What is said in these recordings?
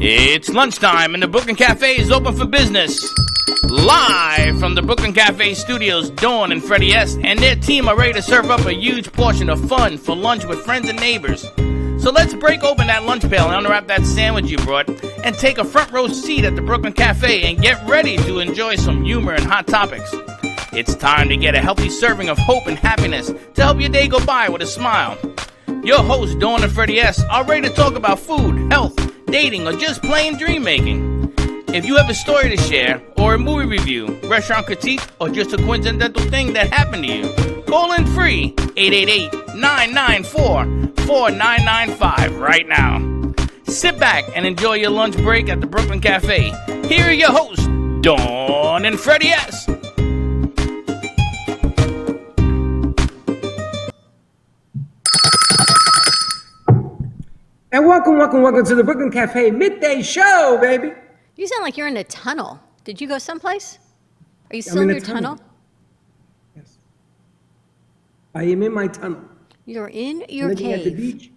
It's lunchtime and the Brooklyn Cafe is open for business. Live from the Brooklyn Cafe studios, Dawn and Freddie S. and their team are ready to serve up a huge portion of fun for lunch with friends and neighbors. So let's break open that lunch pail and unwrap that sandwich you brought and take a front row seat at the Brooklyn Cafe and get ready to enjoy some humor and hot topics. It's time to get a healthy serving of hope and happiness to help your day go by with a smile. Your hosts, Dawn and Freddie S., are ready to talk about food, health, dating, or just plain dream making. If you have a story to share, or a movie review, restaurant critique, or just a coincidental thing that happened to you, call in free 888-994-4995 right now. Sit back and enjoy your lunch break at the Brooklyn Cafe. Here are your hosts, Dawn and Freddie S. And welcome to the Brooklyn Cafe Midday Show, baby. You sound like you're in a tunnel. Did you go someplace? Are you still in your tunnel? Yes. I am in my tunnel. You're in your Living cave. at the beach.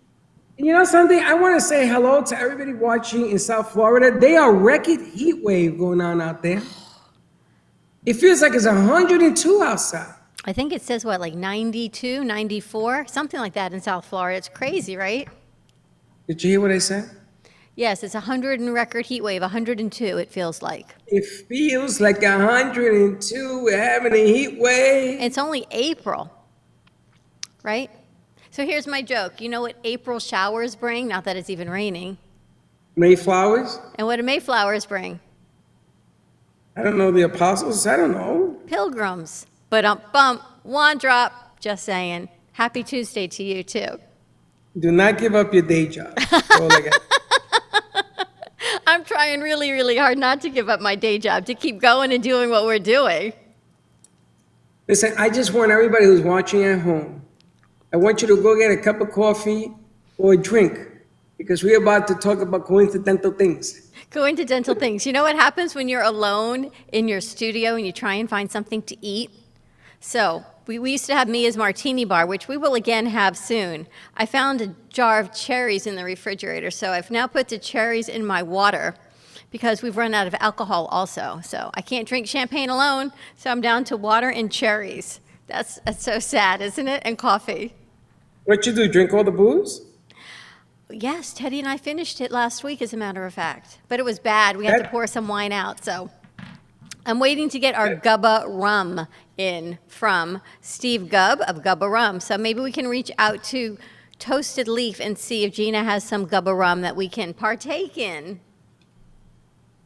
And you know something? I want to say hello to everybody watching in South Florida. They are record heat wave going on out there. It feels like it's 102 outside. I think it says, what, like 92, 94? Something like that in South Florida. It's crazy, right? Did you hear what I said? Yes, it's 100 in record heat wave, 102 it feels like. It feels like 102. We're having a heat wave. It's only April, right? So here's my joke. You know what April showers bring? Not that it's even raining. Mayflowers? And what do Mayflowers bring? I don't know. The apostles? I don't know. Pilgrims. But bump, one drop. Just saying. Happy Tuesday to you too. Do not give up your day job. That's all I got. I'm trying really, really hard not to give up my day job, to keep going and doing what we're doing. Listen, I just want everybody who's watching at home, I want you to go get a cup of coffee or a drink, because we're about to talk about coincidental things. Coincidental things. You know what happens when you're alone in your studio and you try and find something to eat? So we used to have Mia's Martini Bar, which we will again have soon. I found a jar of cherries in the refrigerator, so I've now put the cherries in my water because we've run out of alcohol also. So I can't drink champagne alone, so I'm down to water and cherries. That's so sad, isn't it? And coffee. What you do, drink all the booze? Yes, Teddy and I finished it last week, as a matter of fact. But it was bad. We had to pour some wine out, so I'm waiting to get our Gubba rum in from Steve Gubb of Gubba Rum. So maybe we can reach out to Toasted Leaf and see if Gina has some Gubba rum that we can partake in.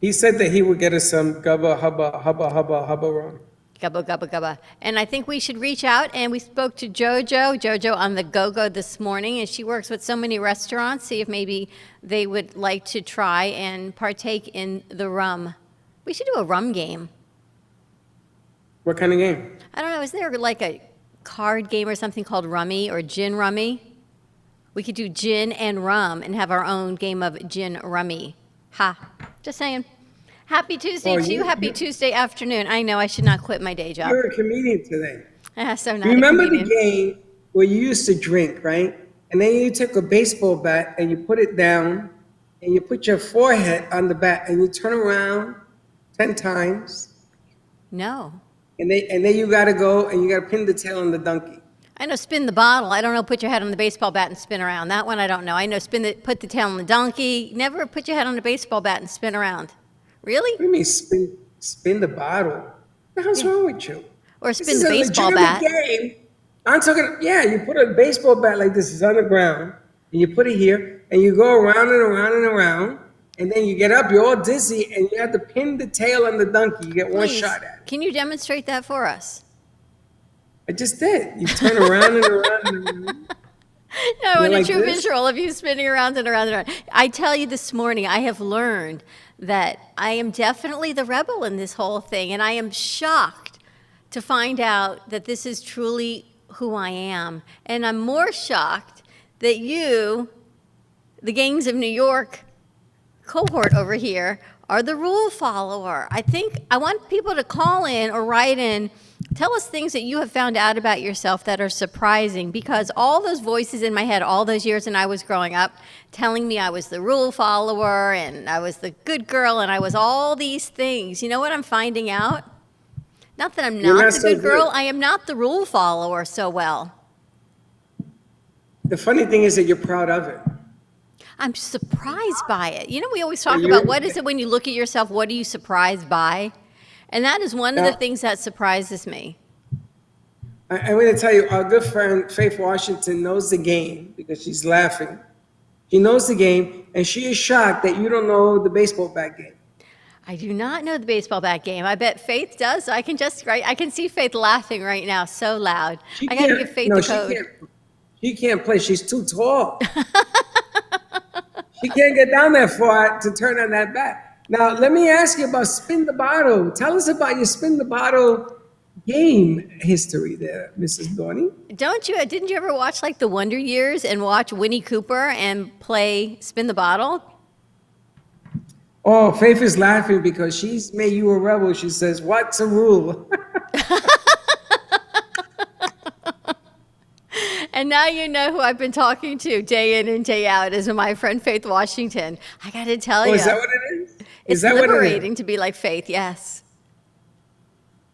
He said that he would get us some Gubba hubba rum. Gubba, gubba, gubba. And I think we should reach out, and we spoke to Jojo on the Go-Go this morning, and she works with so many restaurants, see if maybe they would like to try and partake in the rum. We should do a rum game. What kind of game? I don't know, is there like a card game or something called Rummy or Gin Rummy? We could do gin and rum and have our own game of Gin Rummy. Ha, just saying. Happy Tuesday to you. Happy Tuesday afternoon. I know I should not quit my day job. You're a comedian today. So not Remember a comedian. the game where you used to drink, right? And then you took a baseball bat and you put it down and you put your forehead on the bat and you turn around 10 times. No. And then you got to go and you got to pin the tail on the donkey. I know spin the bottle. I don't know put your head on the baseball bat and spin around. That one I don't know. I know put the tail on the donkey. Never put your head on the baseball bat and spin around. Really? What do you mean spin the bottle? What the hell's wrong with you? Or spin the baseball bat. Game. I'm talking, you put a baseball bat like this, it's on the ground, and you put it here, and you go around and around and around, and then you get up, you're all dizzy, and you have to pin the tail on the donkey. You get one shot at it. Can you demonstrate that for us? I just did. You turn around and around and around. No, I want a like true this? visual of you spinning around and around and around. I tell you this morning, I have learned that I am definitely the rebel in this whole thing, and I am shocked to find out that this is truly who I am. And I'm more shocked that you, the Gangs of New York cohort over here, or the rule follower. I want people to call in or write in, tell us things that you have found out about yourself that are surprising, because all those voices in my head all those years when I was growing up telling me I was the rule follower and I was the good girl and I was all these things. You know what I'm finding out? Not that I'm You're not not the so good girl, good. I am not the rule follower so well. The funny thing is that you're proud of it. I'm surprised by it. You know, we always talk you're- about what is it when you look at yourself, what are you surprised by? And that is one of the Yeah. things that surprises me. I'm going to tell you, our good friend Faith Washington knows the game because she's laughing. She knows the game, and she is shocked that you don't know the baseball bat game. I do not know the baseball bat game. I bet Faith does. I can see Faith laughing right now so loud. She I got to can't- give Faith no, the she code. can't. She can't play. She's too tall. She can't get down that far to turn on that bat. Now, let me ask you about spin the bottle. Tell us about your spin the bottle game history there, Mrs. Dorney. Didn't you ever watch like the Wonder Years and watch Winnie Cooper and play Spin the Bottle? Oh, Faith is laughing because she's made you a rebel. She says, "What's a rule?" And now you know who I've been talking to day in and day out is my friend Faith Washington. I got to tell Oh, you, is that what it is? it's Is that what it liberating is? to be like Faith, yes.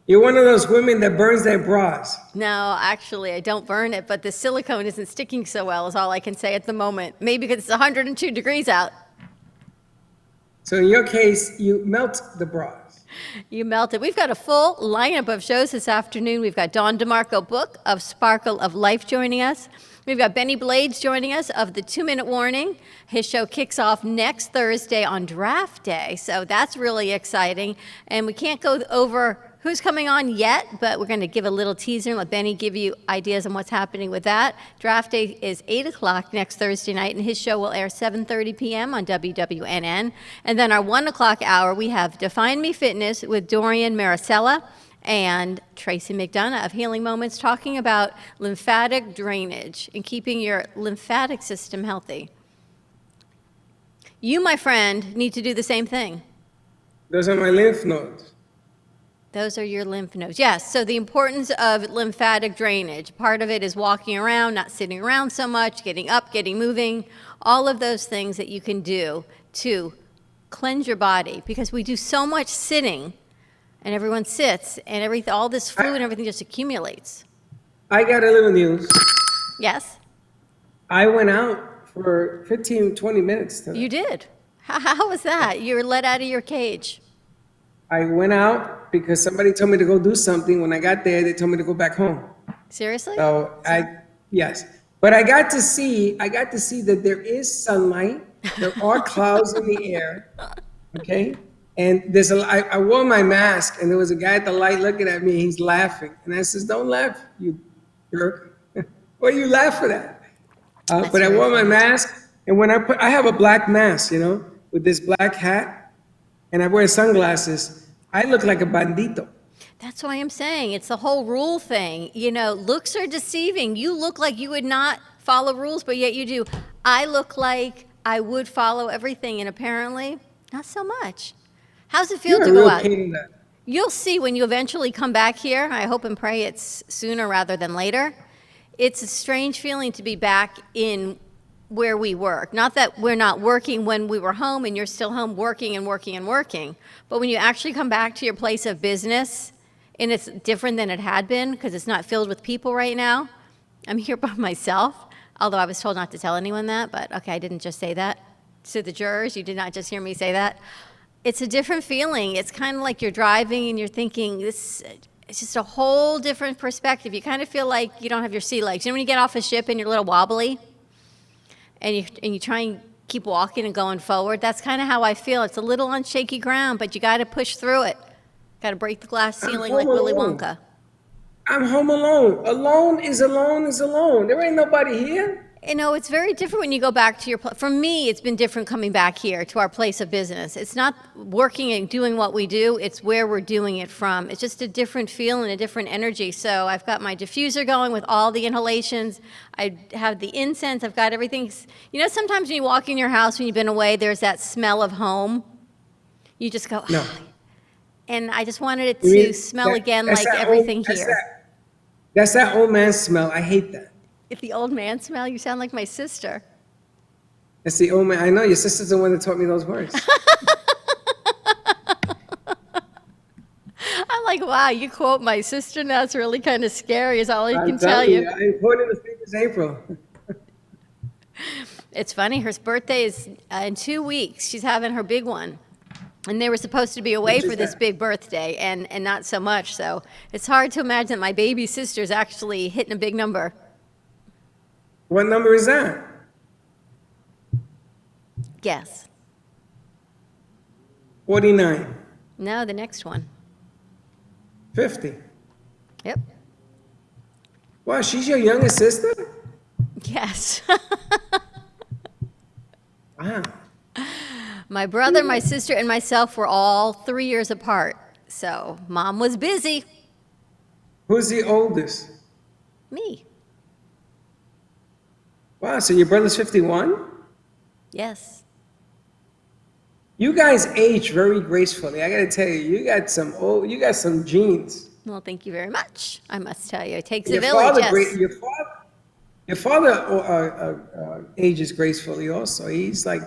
You're one of those women that burns their bras. No, actually, I don't burn it, but the silicone isn't sticking so well is all I can say at the moment. Maybe because it's 102 degrees out. So in your case, you melt the bras. You melted. We've got a full lineup of shows this afternoon. We've got Don DeMarco Book of Sparkle of Life joining us. We've got Benny Blades joining us of the 2-Minute Warning. His show kicks off next Thursday on Draft Day, so that's really exciting. And we can't go over who's coming on yet, but we're going to give a little teaser and let Benny give you ideas on what's happening with that. Draft Day is 8 o'clock next Thursday night, and his show will air 7:30 p.m. on WWNN. And then our 1 o'clock hour, we have Define Me Fitness with Dorian Maricela and Tracy McDonough of Healing Moments talking about lymphatic drainage and keeping your lymphatic system healthy. You, my friend, need to do the same thing. Those are my lymph nodes. Those are your lymph nodes. Yes, so the importance of lymphatic drainage. Part of it is walking around, not sitting around so much, getting up, getting moving, all of those things that you can do to cleanse your body, because we do so much sitting and everyone sits and all this fluid and everything just accumulates. I got a little news. Yes, I went out for 15, 20 minutes today. you did. How was that? You were let out of your cage. I went out because somebody told me to go do something. When I got there, they told me to go back home. Seriously? So yes. But I got to see that there is sunlight. There are clouds in the air. Okay. And I wore my mask, and there was a guy at the light looking at me. He's laughing, and I says, "Don't laugh, you jerk." What are you laughing at? But I wore my mask, and when I have a black mask, with this black hat, and I wear sunglasses. I look like a bandito. That's why I'm saying it's the whole rule thing. Looks are deceiving. You look like you would not follow rules, but yet you do. I look like I would follow everything, and apparently not so much. How's it feel You're to a go real out? pain in the- You'll see when you eventually come back here. I hope and pray it's sooner rather than later. It's a strange feeling to be back in where we work. Not that we're not working when we were home and you're still home working and working and working, but when you actually come back to your place of business and it's different than it had been because it's not filled with people right now. I'm here by myself, although I was told not to tell anyone that, but okay, I didn't just say that. To the jurors, you did not just hear me say that. It's a different feeling. It's kind of like you're driving and you're thinking, it's just a whole different perspective. You kind of feel like you don't have your sea legs. When you get off a ship and you're a little wobbly and you try and keep walking and going forward, that's kind of how I feel. It's a little on shaky ground, but you got to push through it. Got to break the glass ceiling like Willy Wonka. I'm home alone. Alone is alone is alone. There ain't nobody here. It's very different when you go back to your place. For me, it's been different coming back here to our place of business. It's not working and doing what we do. It's where we're doing it from. It's just a different feel and a different energy. So I've got my diffuser going with all the inhalations. I have the incense. I've got everything. Sometimes when you walk in your house when you've been away, there's that smell of home. You just go, No. and I just wanted it You to mean smell that- again that's like that everything that's here. That's that old man smell. I hate that. If the old man smell, you sound like my sister. That's the old man. I know your sister's the one that taught me those words. I'm like, wow, you quote my sister now. It's really kind of scary, is all I can I'm tell telling you. I'm quoting the famous April. It's funny, her birthday is in 2 weeks. She's having her big one. And they were supposed to be away Which is for this that? big birthday, and not so much. So it's hard to imagine that my baby sister's actually hitting a big number. What number is that? Guess. 49. No, the next one. 50. Yep. Wow, she's your younger sister? Yes. Wow. My brother, my sister, and myself were all 3 years apart. So mom was busy. Who's the oldest? Me. Wow, so your brother's 51? Yes. You guys age very gracefully. I gotta tell you, you got some genes. Well, thank you very much. I must tell you, it takes a Your village. father, Yes. your father ages gracefully also. He's like,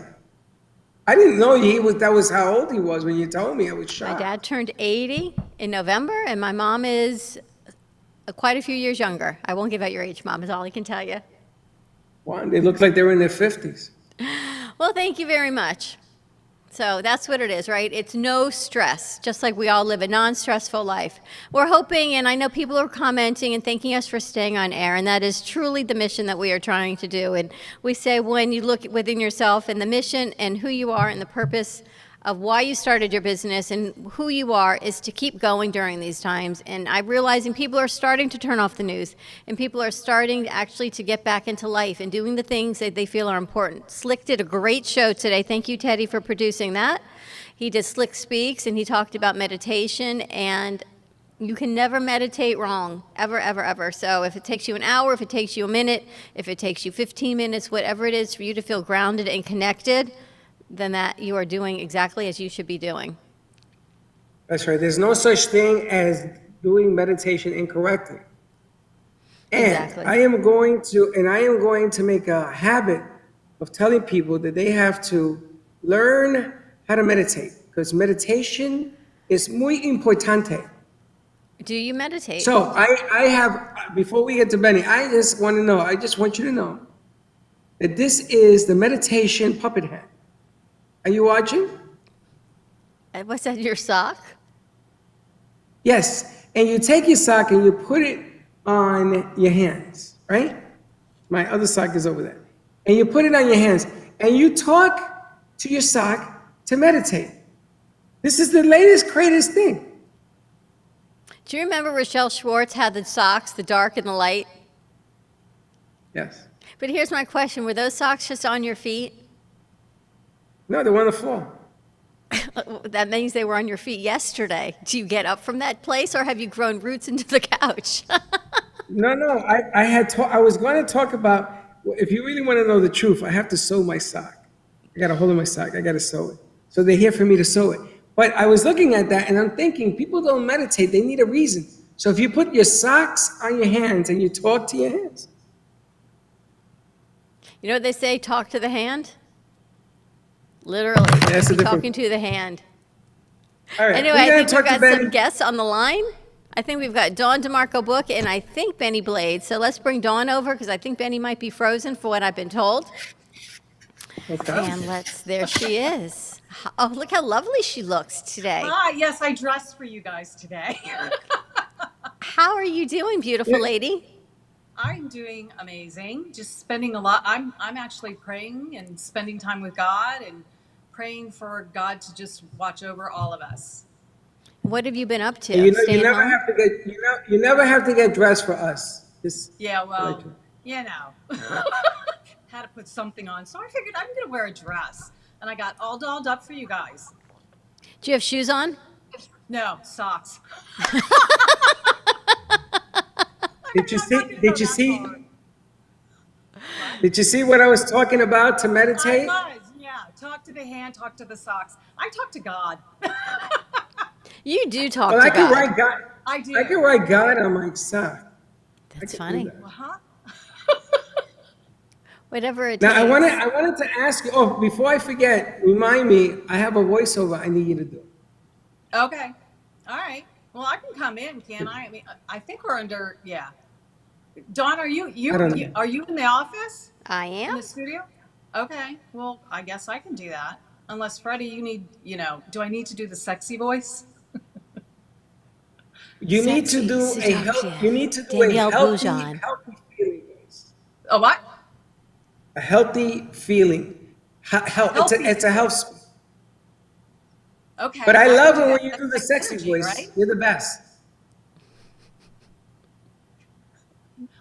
I didn't know that was how old he was when you told me. I was My shocked. dad turned 80 in November, and my mom is quite a few years younger. I won't give out your age, Mom, is all I can tell you. Wow, they look like they're in their 50s. Well, thank you very much. So that's what it is, right? It's no stress, just like we all live a non-stressful life. We're hoping, and I know people are commenting and thanking us for staying on air, and that is truly the mission that we are trying to do. And we say when you look within yourself and the mission and who you are and the purpose of why you started your business and who you are is to keep going during these times. And I'm realizing people are starting to turn off the news, and people are starting actually to get back into life and doing the things that they feel are important. Slick did a great show today. Thank you, Teddy, for producing that. He did Slick Speaks, and he talked about meditation, and you can never meditate wrong, ever, ever, ever. So if it takes you an hour, if it takes you a minute, if it takes you 15 minutes, whatever it is for you to feel grounded and connected, then that you are doing exactly as you should be doing. That's right. There's no such thing as doing meditation incorrectly. And Exactly. I am going to make a habit of telling people that they have to learn how to meditate, because meditation is muy importante. Do you meditate? So I have, before we get to Benny, I just want you to know that this is the meditation puppet hand. Are you watching? What's that, your sock? Yes. And you take your sock and you put it on your hands, right? My other sock is over there. And you put it on your hands and you talk to your sock to meditate. This is the latest, greatest thing. Do you remember Rochelle Schwartz had the socks, the dark and the light? Yes. But here's my question. Were those socks just on your feet? No, they're on the floor. That means they were on your feet yesterday. Do you get up from that place, or have you grown roots into the couch? No, I was going to talk about, if you really want to know the truth, I have to sew my sock. I got a hold of my sock. I got to sew it. So they're here for me to sew it. But I was looking at that and I'm thinking, people don't meditate. They need a reason. So if you put your socks on your hands and you talk to your hands. You know what they say, talk to the hand? Literally, That's the you're difference. talking to the hand. All right. Anyway, we're I gonna think we've talk to got Benny. some guests on the line. I think we've got Dawn DeMarco Book and I think Benny Blades. So let's bring Dawn over because I think Benny might be frozen for what I've been told. Okay. And there she is. Oh, look how lovely she looks today. Ah, yes, I dressed for you guys today. How are you doing, beautiful lady? I'm doing amazing. Just spending a lot. I'm actually praying and spending time with God and praying for God to just watch over all of us. What have you been up to? You Staying never home? have to get you never have to get dressed for us. Yeah, well, Right. you know, had to put something on. So I figured I'm going to wear a dress. And I got all dolled up for you guys. Do you have shoes on? No, socks. Did you I'm see? not gonna Did go you that see? far. Did you see what I was talking about to I meditate? was, yeah. Talk to to the hand, talk to the socks. I talk to God. You do talk Well, to I can God. write God. I do. I can write God on my sock. That's I can do funny. that. Uh-huh. Whatever it Now, takes. I wanted to ask you. Oh, before I forget, remind me. I have a voiceover I need you to do. Okay. All right. Well, I can come in, can I? I mean, I think we're under, yeah. Dawn, are I don't know. are you in the office? I In am. the studio? Okay. Well, I guess I can do that. Unless Freddie, you need, do I need to do the sexy voice? You need to Sexy, do a seductive. You need to do a Danielle healthy, Boujon. healthy feeling voice. Oh, what? A healthy feeling. Healthy It's a feeling. health. But Okay, I I can love do it that. when you That's do the like sexy energy, voice. right? You're the best.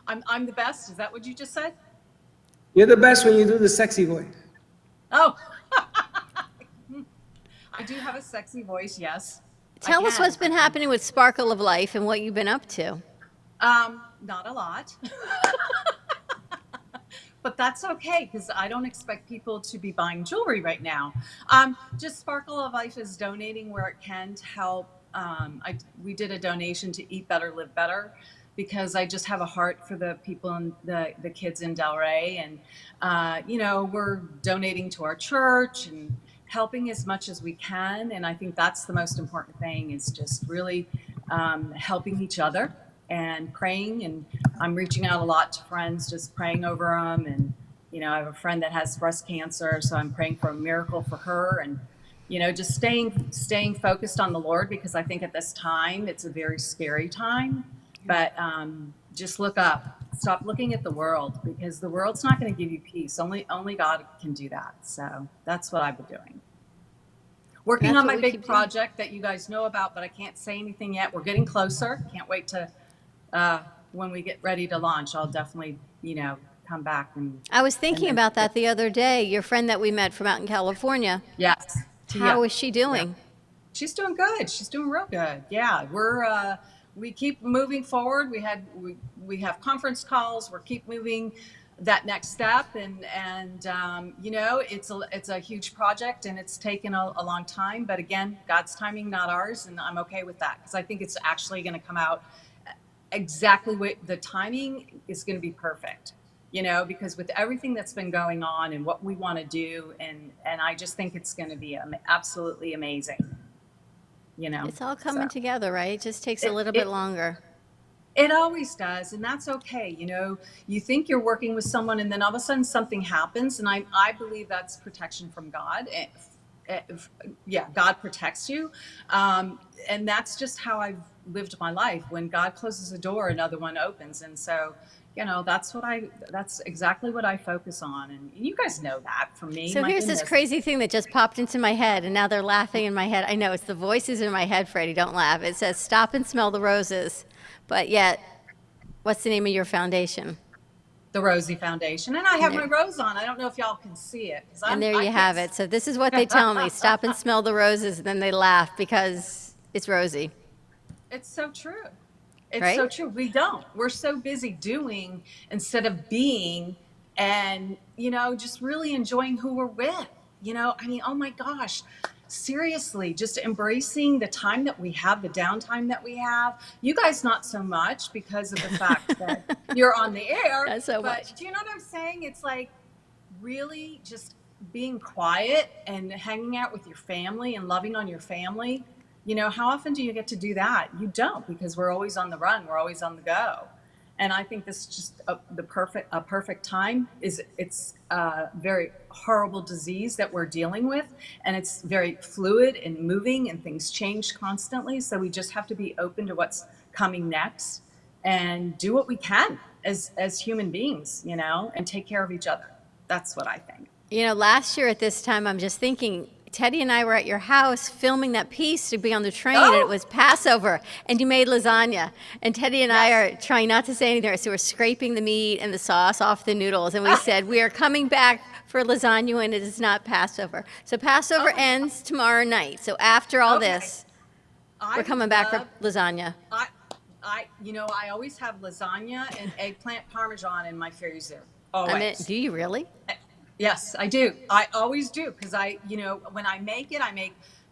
I'm the best. Is that what you just said? You're the best when you do the sexy voice. Oh, I do have a sexy voice. Yes, I Tell us can. what's been happening with Sparkle of Life and what you've been up to. Not a lot. But that's okay because I don't expect people to be buying jewelry right now. Just Sparkle of Life is donating where it can to help. We did a donation to Eat Better, Live Better because I just have a heart for the people and the kids in Delray. And, we're donating to our church and helping as much as we can. And I think that's the most important thing is just really helping each other and praying. And I'm reaching out a lot to friends, just praying over them. And, I have a friend that has breast cancer, so I'm praying for a miracle for her. And, just staying focused on the Lord because I think at this time it's a very scary time. But just look up. Stop looking at the world because the world's not going to give you peace. Only God can do that. So that's what I've been doing. Working That's on what my we big keep doing. project that you guys know about, but I can't say anything yet. We're getting closer. Can't wait to when we get ready to launch. I'll definitely come back and. I was thinking then- about that the other day. Your friend that we met from out in California. Yes. Tia. How is she doing? Yeah. She's doing good. She's doing real good. Yeah, we keep moving forward. We have conference calls. We're keep moving that next step, and it's a huge project, and it's taken a long time. But again, God's timing, not ours, and I'm okay with that because I think it's actually going to come out exactly what the timing is going to be perfect. Because with everything that's been going on and what we want to do, and I just think it's going to be absolutely amazing. It's all coming So. together, right? It just takes a little It- bit longer. It always does, and that's okay. You think you're working with someone, and then all of a sudden something happens, and I believe that's protection from God. Yeah, God protects you, and that's just how I've lived my life. When God closes a door, another one opens, and so that's exactly what I focus on, and you guys know that from me. So My here's this goodness. crazy thing that just popped into my head, and now they're laughing in my head. I know it's the voices in my head, Freddie. Don't laugh. It says, "Stop and smell the roses," but yet, what's the name of your foundation? The Rosie Foundation, and I have And my rose on. I don't know if y'all can see it. And there you have it. So this is what they tell me: stop and smell the roses, and then they laugh because it's Rosie. It's so true. It's Right? so true. We don't. We're so busy doing instead of being and, just really enjoying who we're with. Oh my gosh, seriously, just embracing the time that we have, the downtime that we have. You guys, not so much because of the fact that you're on the air. Not so but much. do you know what I'm saying? It's like really just being quiet and hanging out with your family and loving on your family. How often do you get to do that? You don't, because we're always on the run. We're always on the go. And I think this is just a perfect time. It's a very horrible disease that we're dealing with, and it's very fluid and moving, and things change constantly. So we just have to be open to what's coming next and do what we can as human beings, and take care of each other. That's what I think. Last year at this time, I'm just thinking, Teddy and I were at your house filming that piece to be on the train, and it was Passover, and you made lasagna. And Teddy and I are trying not to say anything, so we're scraping the meat and the sauce off the noodles, and we said, we are coming back for lasagna when it is not Passover. So Passover ends tomorrow night. So after all this, we're coming back for lasagna. I always have lasagna and eggplant parmesan in my freezer. Always. Do you really? Yes, I do. I always do because when I make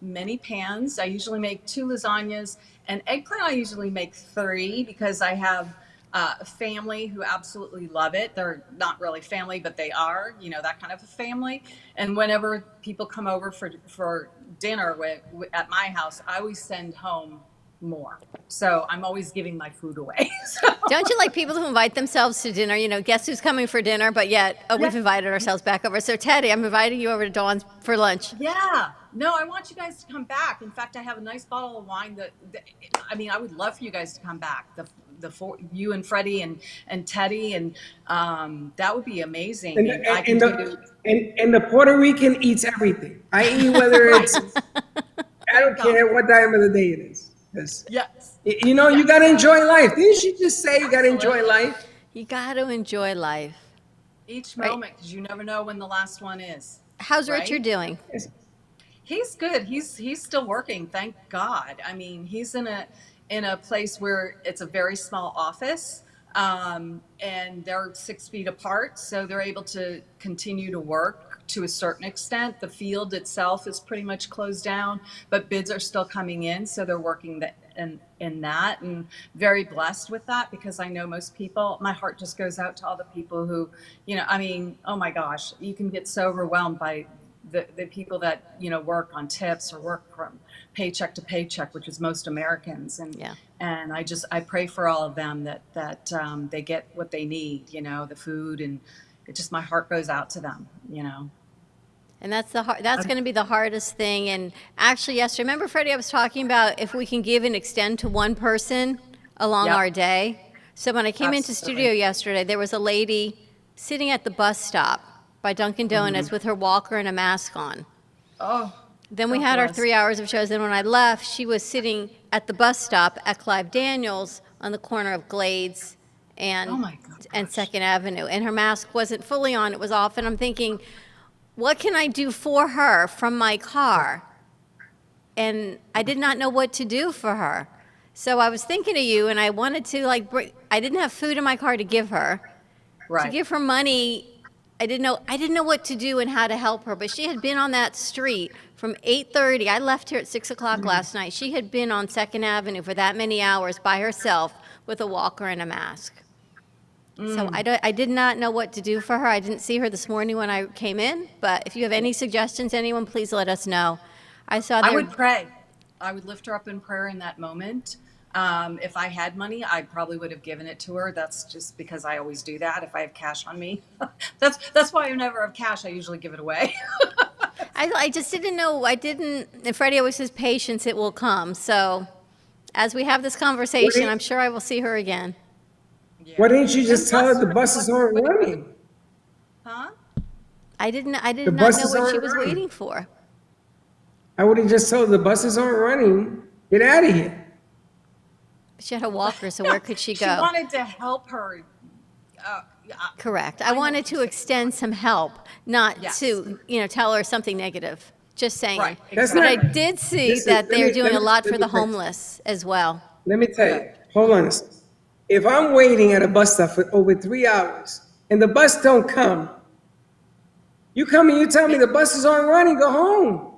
many pans. I usually make 2 lasagnas, and eggplant I usually make 3 because I have a family who absolutely love it. They're not really family, but they are, that kind of a family. And whenever people come over for dinner at my house, I always send home more. So I'm always giving my food away. So, Don't you like people who invite themselves to dinner? Guess who's coming for dinner, but yet, oh, we've yeah. invited ourselves back over. So, Teddy, I'm inviting you over to Dawn's for lunch. Yeah. No, I want you guys to come back. In fact, I have a nice bottle of wine I would love for you guys to come back. The four, you and Freddie and Teddy, and that would be amazing. And, And I and, can and, do. and the Puerto Rican eats everything. I eat whether Right. it's, I don't care what time of the day it is. 'Cause, Yes. you know, you got to enjoy life. Didn't she just say you got to enjoy Absolutely. life? You got to enjoy life. Each Right. moment, because you never know when the last one is. How's Right? Richard doing? He's good. He's still working, thank God. I mean, he's in a place where it's a very small office, and they're 6 feet apart, so they're able to continue to work to a certain extent. The field itself is pretty much closed down, but bids are still coming in, so they're working in that, and very blessed with that because I know most people. My heart just goes out to all the people who, oh my gosh, you can get so overwhelmed by the people that work on tips or work from paycheck to paycheck, which is most Americans, and Yeah. and I pray for all of them that they get what they need, the food, and it just, my heart goes out to them. And that's going to be the hardest thing. And actually, yes, remember, Freddie, I was talking about if we can give and extend to one person along Yep. our day. So when I came into Absolutely. studio yesterday, there was a lady sitting at the bus stop by Dunkin' Donuts with her walker and a mask on. Oh, Then we God had our bless. 3 hours of shows. Then when I left, she was sitting at the bus stop at Clive Daniels on the corner of Glades and Oh my God. and Second Avenue, and her mask wasn't fully on; it was off. And I'm thinking, what can I do for her from my car? And I did not know what to do for her. So I was thinking of you, and I wanted to I didn't have food in my car to give her. To Right. give her money, I didn't know what to do and how to help her. But she had been on that street from 8:30. I left here at 6 o'clock last night. She had been on Second Avenue for that many hours by herself with a walker and a mask. So I did not know what to do for her. I didn't see her this morning when I came in. But if you have any suggestions, anyone, please let us know. I saw I there. would pray. I would lift her up in prayer in that moment. If I had money, I probably would have given it to her. That's just because I always do that. If I have cash on me, that's why I never have cash. I usually give it away. I just didn't know. And Freddie always says, patience, it will come. So as we have this conversation, I'm sure I will see her again. Why didn't you just And tell her bless the buses aren't running? Huh? I did not know buses what she aren't was running. waiting for. I would have just told her the buses aren't running. Get out of here. She had a walker, so where could she She go? wanted to help her. Correct. I I know wanted what to you're saying. extend some help, not Yes. to, tell her something negative. Just saying. Right, That's But I not- did see Listen, that let they're me- doing let a me- lot let for me the tell you. homeless as well. Let me tell you. Hold on a second. If I'm waiting at a bus stop for over 3 hours and the bus don't come, you come and you tell me the buses aren't running, go home.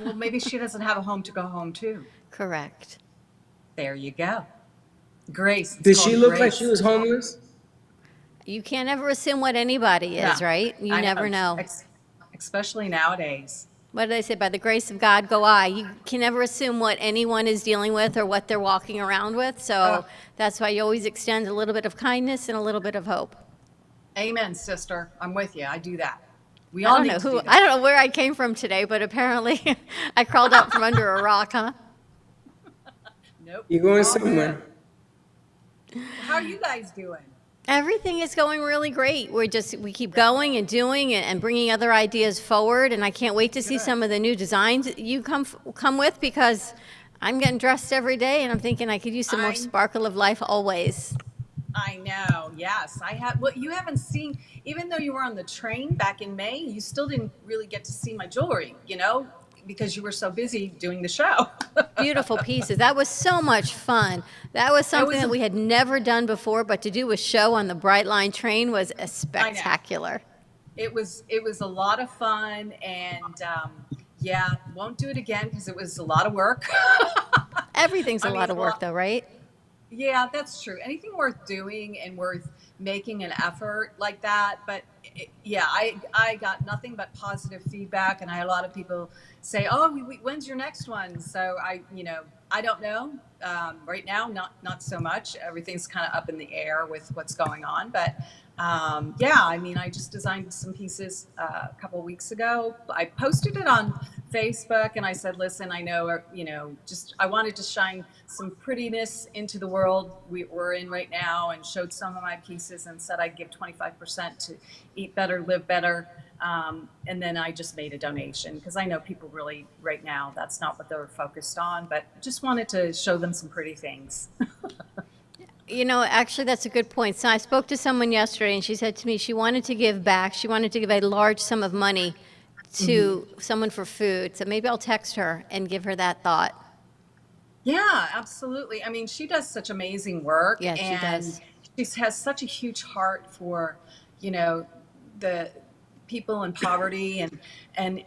Well, maybe she doesn't have a home to go home to. Correct. There you go. Grace. It's Did she called look like grace. she was homeless? You can't ever assume what anybody is, No, right? You I never know. Especially nowadays. What did I say? By the grace of God go I. You can never assume what anyone is dealing with or what they're walking around with. So Oh. that's why you always extend a little bit of kindness and a little bit of hope. Amen, sister. I'm with you. I do that. We I all don't need know to who. do that. I don't know where I came from today, but apparently I crawled out from under a rock, huh? Nope. You're going All somewhere. good. How are you guys doing? Everything is going really great. We keep going and doing and bringing other ideas forward, and I can't wait to see Good. some of the new designs that you come with because I'm getting dressed every day, and I'm thinking I could use some more I'm- sparkle of life always. I know. Yes, I have. Well, you haven't seen, even though you were on the train back in May, you still didn't really get to see my jewelry, because you were so busy doing the show. Beautiful pieces. That was so much fun. That was something was that a- we had never done before, but to do a show on the Bright Line train was a spectacular. It was a lot of fun, and yeah, won't do it again because it was a lot of work. Everything's I a mean, lot of work, though, right? yeah, that's true. Anything worth doing and worth making an effort like that. But yeah, I got nothing but positive feedback, and I had a lot of people say, "Oh, when's your next one?" So I don't know. Right now, not so much. Everything's kind of up in the air with what's going on. But yeah, I mean, I just designed some pieces a couple of weeks ago. I posted it on Facebook, and I said, "Listen, I know, just I wanted to shine some prettiness into the world we're in right now," and showed some of my pieces and said I'd give 25% to Eat Better, Live Better. And then I just made a donation because I know people really right now, that's not what they're focused on, but just wanted to show them some pretty things. Actually, that's a good point. So I spoke to someone yesterday, and she said to me she wanted to give back. She wanted to give a large sum of money to someone for food. So maybe I'll text her and give her that thought. Yeah, absolutely. I mean, she does such amazing work. Yeah, she and does. she has such a huge heart for, the people in poverty, and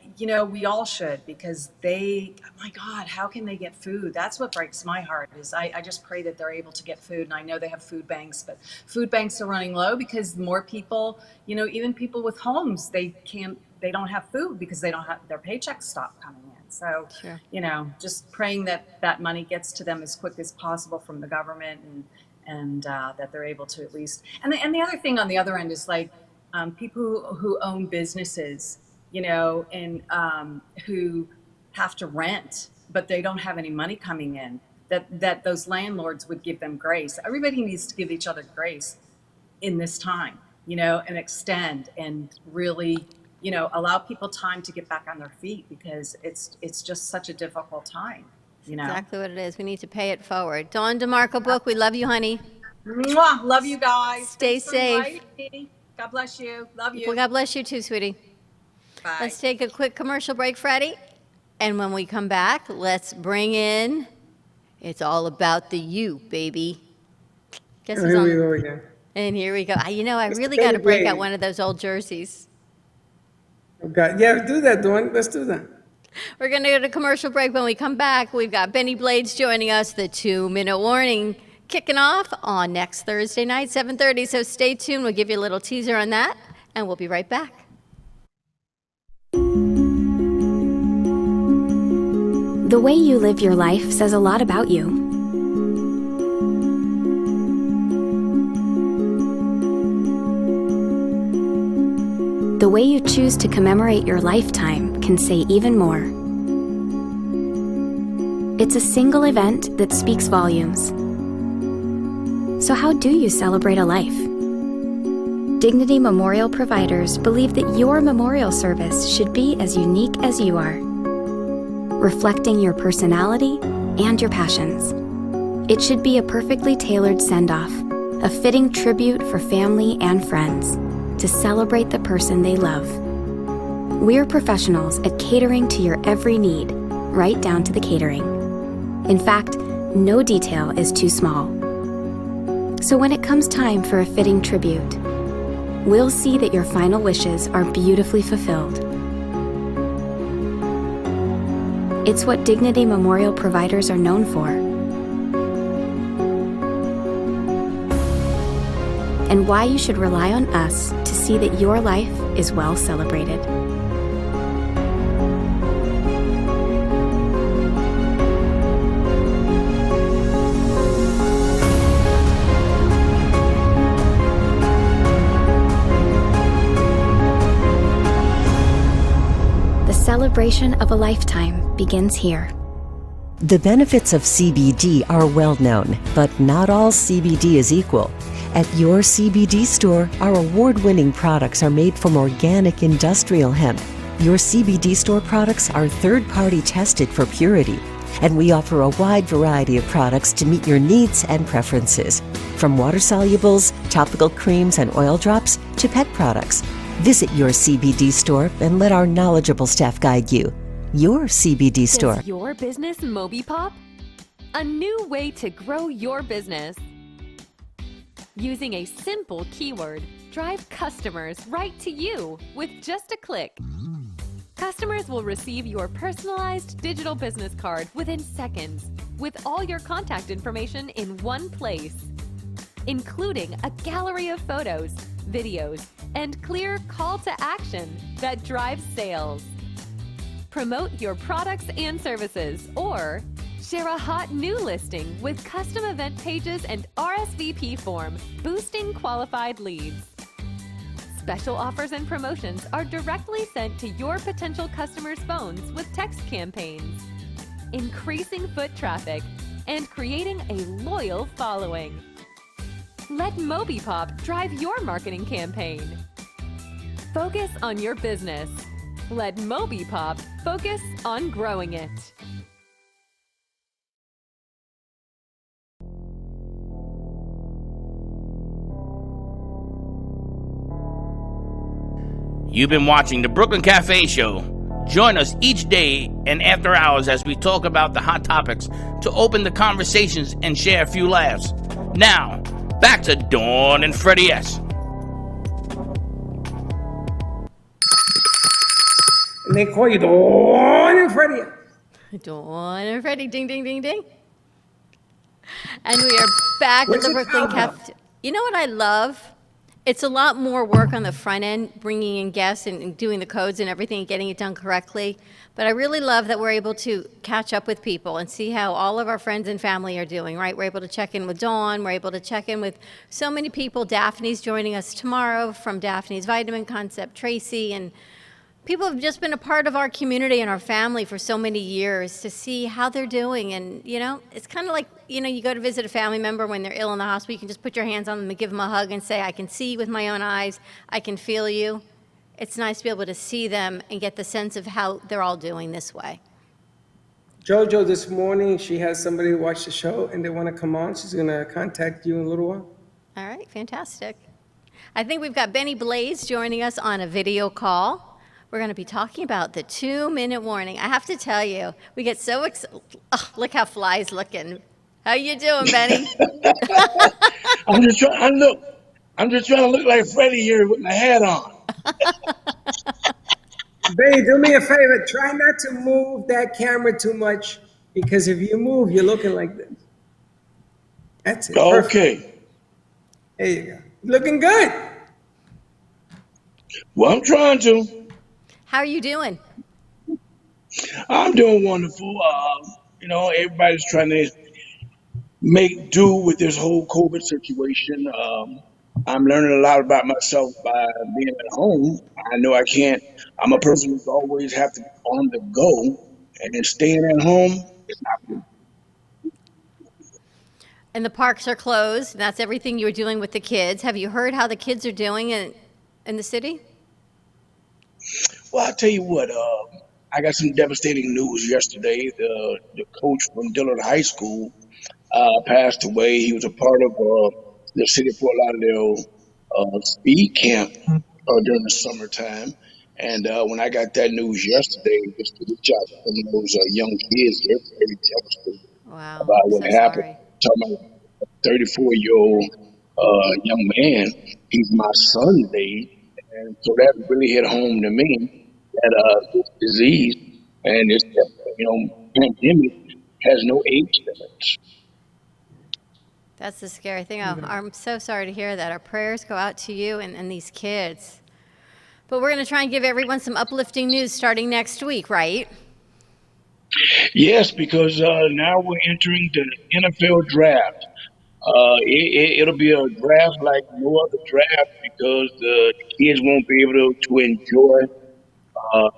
we all should, because oh my God, how can they get food? That's what breaks my heart is I just pray that they're able to get food. And I know they have food banks, but food banks are running low because more people, even people with homes, they don't have food because they don't have their paychecks stop coming in. So, Sure. Just praying that money gets to them as quick as possible from the government, and that they're able to at least. And the other thing on the other end is like people who own businesses, and who have to rent, but they don't have any money coming in. That those landlords would give them grace. Everybody needs to give each other grace in this time, and extend and really, allow people time to get back on their feet, because it's just such a difficult time, Exactly what it is. We need to pay it forward. Dawn DeMarco Book, we love you, honey. Mwah! Love you guys. Stay Thanks for safe. inviting me. God bless you. Love you. Well, God bless you too, sweetie. Bye. Let's take a quick commercial break, Freddie. And when we come back, let's bring in It's All About the You, baby. Guess who's Here we on? go again. And here we go. I Mr. really got to break Benny out Blade. one of those old jerseys. Okay. Yeah, do that, Dawn. Let's do that. We're going to go to commercial break. When we come back, we've got Benny Blades joining us, the 2-minute warning kicking off on next Thursday night, 7:30. So stay tuned. We'll give you a little teaser on that, and we'll be right back. The way you live your life says a lot about you. The way you choose to commemorate your lifetime can say even more. It's a single event that speaks volumes. So how do you celebrate a life? Dignity Memorial Providers believe that your memorial service should be as unique as you are, reflecting your personality and your passions. It should be a perfectly tailored send-off, a fitting tribute for family and friends to celebrate the person they love. We're professionals at catering to your every need, right down to the catering. In fact, no detail is too small. So when it comes time for a fitting tribute, we'll see that your final wishes are beautifully fulfilled. It's what Dignity Memorial Providers are known for. And why you should rely on us to see that your life is well celebrated. The celebration of a lifetime begins here. The benefits of CBD are well known, but not all CBD is equal. At your CBD store, our award-winning products are made from organic industrial hemp. Your CBD store products are third-party tested for purity, and we offer a wide variety of products to meet your needs and preferences. From water solubles, topical creams and oil drops, to pet products. Visit your CBD store and let our knowledgeable staff guide you. Your CBD store. Does your business Moby Pop? A new way to grow your business. Using a simple keyword, drive customers right to you with just a click. Customers will receive your personalized digital business card within seconds, with all your contact information in one place, including a gallery of photos, videos, and clear call to action that drives sales. Promote your products and services, or share a hot new listing with custom event pages and RSVP form, boosting qualified leads. Special offers and promotions are directly sent to your potential customers' phones with text campaigns, increasing foot traffic and creating a loyal following. Let MobiPop drive your marketing campaign. Focus on your business. Let MobiPop focus on growing it. You've been watching the Brooklyn Cafe Show. Join us each day and after hours as we talk about the hot topics to open the conversations and share a few laughs. Now, back to Dawn and Freddie S. And they call you Dawn and Freddie. Dawn and Freddie, ding, ding, ding, ding. And we are back Where's at the the Brooklyn cowbell? Cafe. You know what I love? It's a lot more work on the front end, bringing in guests and doing the codes and everything and getting it done correctly. But I really love that we're able to catch up with people and see how all of our friends and family are doing, right? We're able to check in with Dawn. We're able to check in with so many people. Daphne's joining us tomorrow from Daphne's Vitamin Concept, Tracy, and people have just been a part of our community and our family for so many years to see how they're doing. And, you know, it's kind of like, you know, you go to visit a family member when they're ill in the hospital. You can just put your hands on them and give them a hug and say, I can see you with my own eyes. I can feel you. It's nice to be able to see them and get the sense of how they're all doing this way. Jojo, this morning, she has somebody watch the show and they want to come on. She's going to contact you in a little while. All right, fantastic. I think we've got Benny Blaze joining us on a video call. We're going to be talking about the 2-minute warning. I have to tell you, we get so excited. Oh, look how Fly's looking. How you doing, Benny? I'm just trying to look like Freddie here with my hat on. Benny, do me a favor. Try not to move that camera too much because if you move, you're looking like this. That's it. Perfect. Okay. There you go. Looking good. Well, I'm trying to. How are you doing? I'm doing wonderful. You know, everybody's trying to make do with this whole COVID situation. I'm learning a lot about myself by being at home. I know I can't. I'm a person who's always have to be on the go, and then staying at home is not good. And the parks are closed. That's everything you were doing with the kids. Have you heard how the kids are doing in the city? Well, I'll tell you what, I got some devastating news yesterday. The coach from Dillard High School passed away. He was a part of the city of Fort Lauderdale speed camp during the summertime. And when I got that news yesterday, just to reach out to some of those young kids, they're very devastated Wow, about I'm what so happened. sorry. Talking about a 34-year-old young man. He's my son, Dave. And so that really hit home to me that this disease and this pandemic has no age limits. That's the scary thing. Oh, I'm so sorry to hear that. Our prayers go out to you and these kids. But we're going to try and give everyone some uplifting news starting next week, right? Yes, because now we're entering the NFL draft. It'll be a draft like no other draft because the kids won't be able to enjoy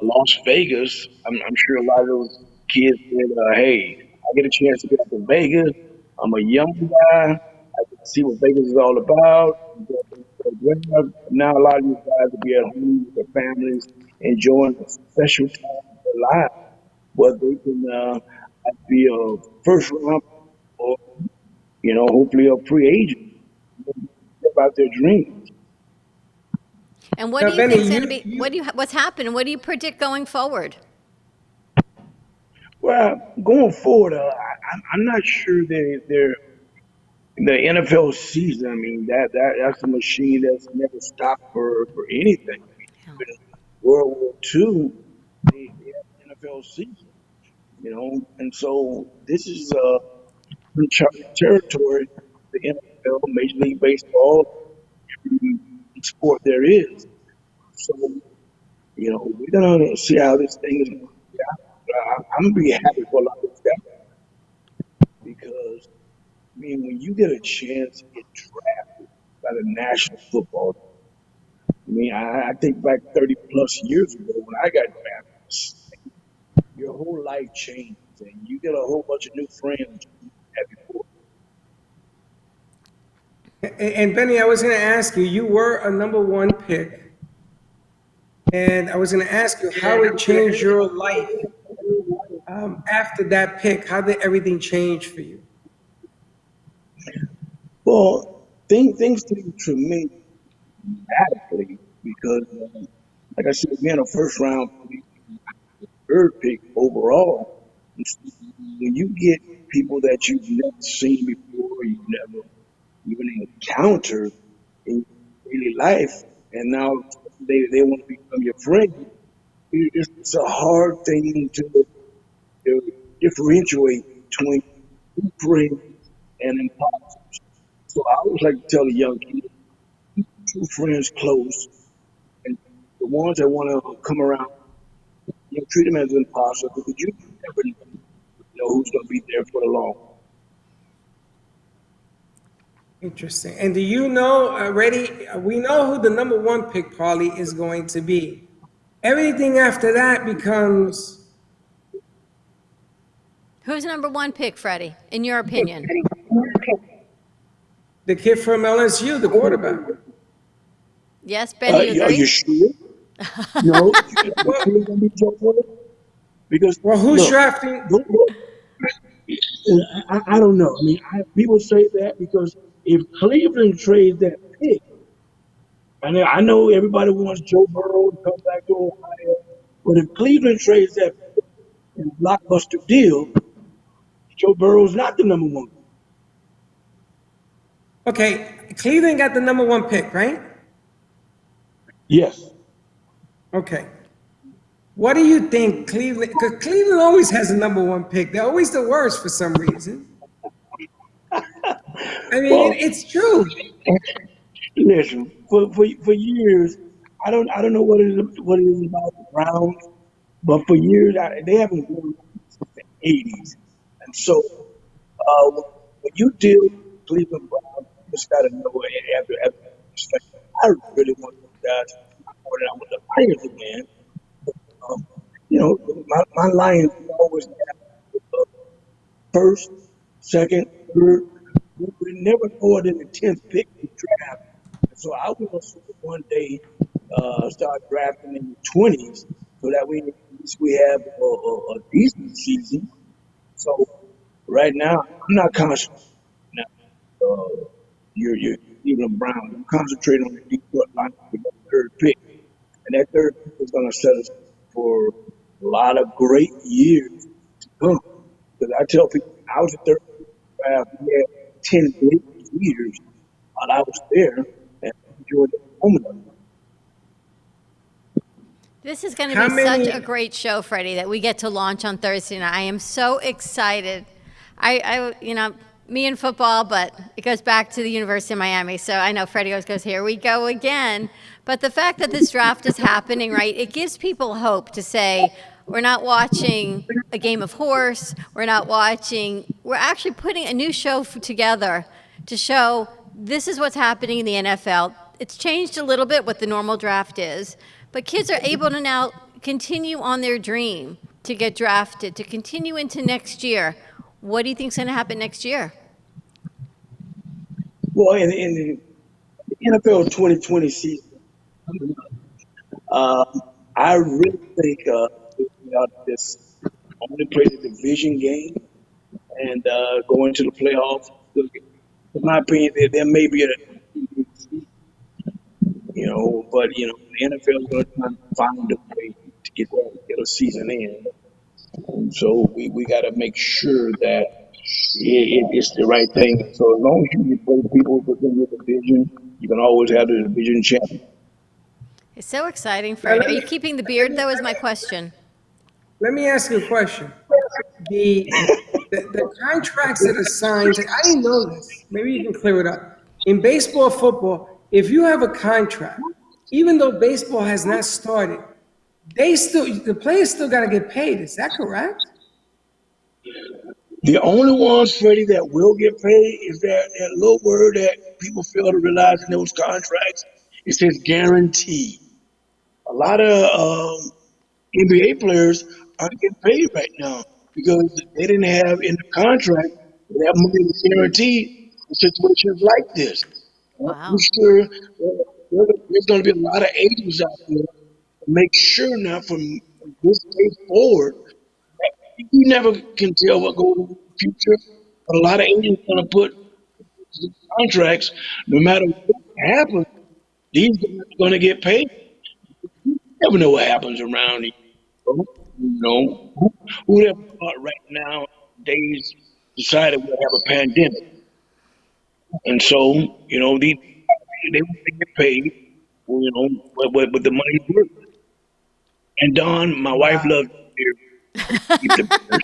Las Vegas. I'm sure a lot of those kids said, hey, I get a chance to get up to Vegas. I'm a young guy. I can see what Vegas is all about. Now a lot of these guys will be at home with their families, enjoying a special time of their lives, where they can be a first round or, hopefully a free agent about their dreams. And what Now, do you Benny, think is going to be, what's happening? What do you predict going forward? Well, going forward, I'm not sure they're the NFL season, I mean, that's a machine that's never stopped for anything. I mean, even World War II, they had the NFL season, and so this is uncharted territory. The NFL, Major League Baseball, every sport there is. So, we're gonna see how this thing is going to play out. I'm gonna be happy for a lot of that because I mean, when you get a chance to get drafted by the National Football Team, I mean, I think back 30 plus years ago when I got drafted, your whole life changes and you get a whole bunch of new friends you didn't have before. And Benny, I was going to ask you, you were a number one pick, and I was going to ask you how it changed your life after that pick. How did everything change for you? Well, things changed for me dramatically because, like I said, being a first round pick, third pick overall, when you get people that you've never seen before, you've never even encountered in daily life, and now they want to become your friend. It's a hard thing to differentiate between true friends and imposters. So I always like to tell the young kids, keep true friends close, and the ones that want to come around, treat them as an imposter because you never know who's going to be there for the long. Interesting. And do you know already? We know who the number one pick probably is going to be. Everything after that becomes. Who's number one pick, Freddie, in your opinion? The kid from LSU, the quarterback. Yes, Benny, you Are you agree? sure? No, it's gonna be Joe Burrow because Well, who's look, drafting? look, I don't know. I mean, people say that because if Cleveland trades that pick, I know everybody wants Joe Burrow to come back to Ohio, but if Cleveland trades that pick in a blockbuster deal, Joe Burrow's not the number one. Okay, Cleveland got the number one pick, right? Yes. Okay. What do you think Cleveland? Because Cleveland always has the number one pick. They're always the worst for some reason. I mean, Well, it's true. listen, for years, I don't know what it is about the Browns, but for years they haven't won since the '80s, and so when you deal with Cleveland Browns, you just got to know it after I really want those guys to be more than I want the Lions to win. Um, my Lions always have first, second, third. We never more than the 10th pick in the draft. And so I want to see one day start drafting in the 20s so that we at least we have a decent season. So right now, I'm not concentrating on your Cleveland Browns. I'm concentrating on the Detroit Lions with that third pick. And that third pick is going to set us for a lot of great years to come. Because I tell people, I was a third pick draft. We had 10 great years while I was there, and I enjoyed the moment of it. This is going to How be such many? a great show, Freddie, that we get to launch on Thursday night. I am so excited. Me and football, but it goes back to the University of Miami. So I know Freddie always goes, here we go again. But the fact that this draft is happening, right, it gives people hope to say, we're not watching a game of horse. We're actually putting a new show together to show this is what's happening in the NFL. It's changed a little bit what the normal draft is, but kids are able to now continue on their dream to get drafted, to continue into next year. What do you think's going to happen next year? Well, in the NFL 2020 season, uh, I really think we ought to just only play the division game and go into the playoffs. Look, in my opinion, there may be but the NFL is going to try and find a way to get a season in. And so we got to make sure that it's the right thing. So as long as you can play people within your division, you can always have the division champion. It's so exciting, Now, Freddie. Are you keeping the beard, though, is my question. let me ask you a question. The contracts that are signed, I didn't know this. Maybe you can clear it up. In baseball, football, if you have a contract, even though baseball has not started, the players still got to get paid. Is that correct? The only ones, Freddie, that will get paid is that little word that people fail to realize in those contracts. It says guarantee. A lot of NBA players aren't getting paid right now because they didn't have in the contract that money was guaranteed in situations like this. I'm Wow. sure there's going to be a lot of agents out there to make sure now from this day forward, you never can tell what goes in the future. But a lot of agents are going to put contracts, no matter what happens, these guys are going to get paid. You never know what happens around here. Who would have thought right now, days decided we'll have a pandemic. And so, they will get paid, with the money's worth. And Don, my wife loves beer. Keep the beer.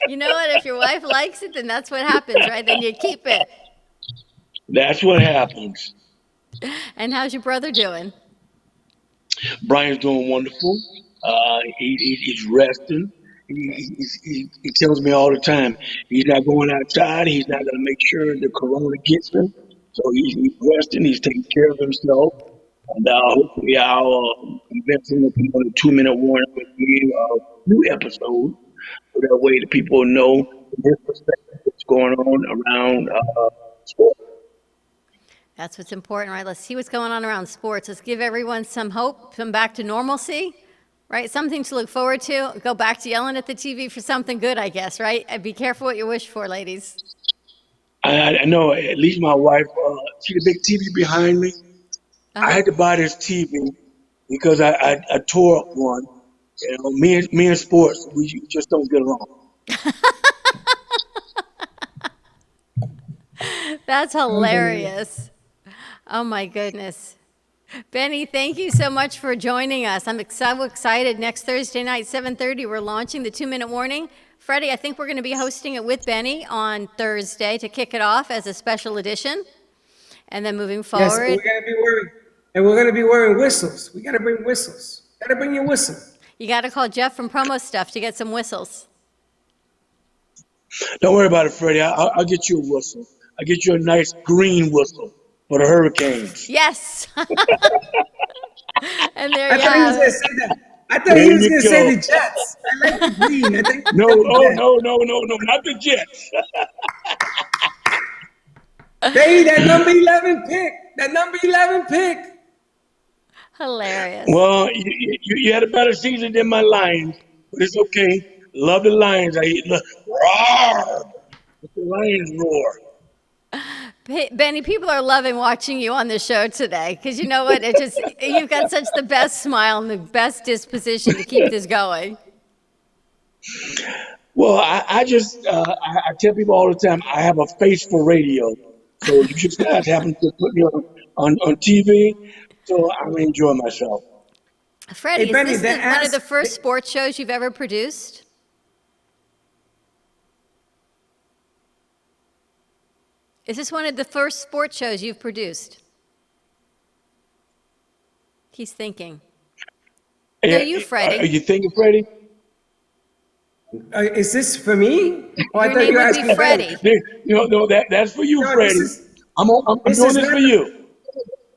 You know what? If your wife likes it, then that's what happens, right? Then you keep it. That's what happens. And how's your brother doing? Brian's doing wonderful. He's resting. He tells me all the time he's not going outside. He's not going to make sure the corona gets him. So he's resting. He's taking care of himself. And hopefully I'll convince him to come on a 2-minute warning with me, new episode. So that way the people know from his perspective what's going on around sports. That's what's important, right? Let's see what's going on around sports. Let's give everyone some hope, come back to normalcy, right? Something to look forward to. Go back to yelling at the TV for something good, I guess, right? And be careful what you wish for, ladies. I know, at least my wife, see the big TV behind me? I had to buy this TV because I tore up one. Me and sports, we just don't get along. That's hilarious. Oh my goodness. Benny, thank you so much for joining us. I'm so excited. Next Thursday night, 7:30, we're launching the 2-minute warning. Freddie, I think we're going to be hosting it with Benny on Thursday to kick it off as a special edition. And then moving Yes, forward. we're gonna be wearing whistles. We gotta bring whistles. Gotta bring your whistle. You got to call Jeff from Promo Stuff to get some whistles. Don't worry about it, Freddie. I'll get you a whistle. I'll get you a nice green whistle for the Hurricanes. Yes. And there I you thought he was have gonna it. say that. I thought he There was you gonna say go. the Jets. I like the green. I think No, Jets. no, not the Jets. Baby, that number 11 pick. That number 11 pick. Hilarious. Well, you had a better season than my Lions, but it's okay. Love the Lions. Roar! Let the Lions roar. Benny, people are loving watching you on the show today because you know what? You've got such the best smile and the best disposition to keep this going. Well, I tell people all the time I have a face for radio, so you just guys happen to put me on TV, so I'm enjoying myself. Freddie, Hey, Benny, is this one of the ask- first sports shows you've ever produced? Is this one of the first sports shows you've produced? He's thinking. No, you, Freddie. Are you thinking, Freddie? Is this for me? Oh, I Your thought name you were would be asking Freddie. No, that's for you, No, Freddie. I'm this doing is this not- for you.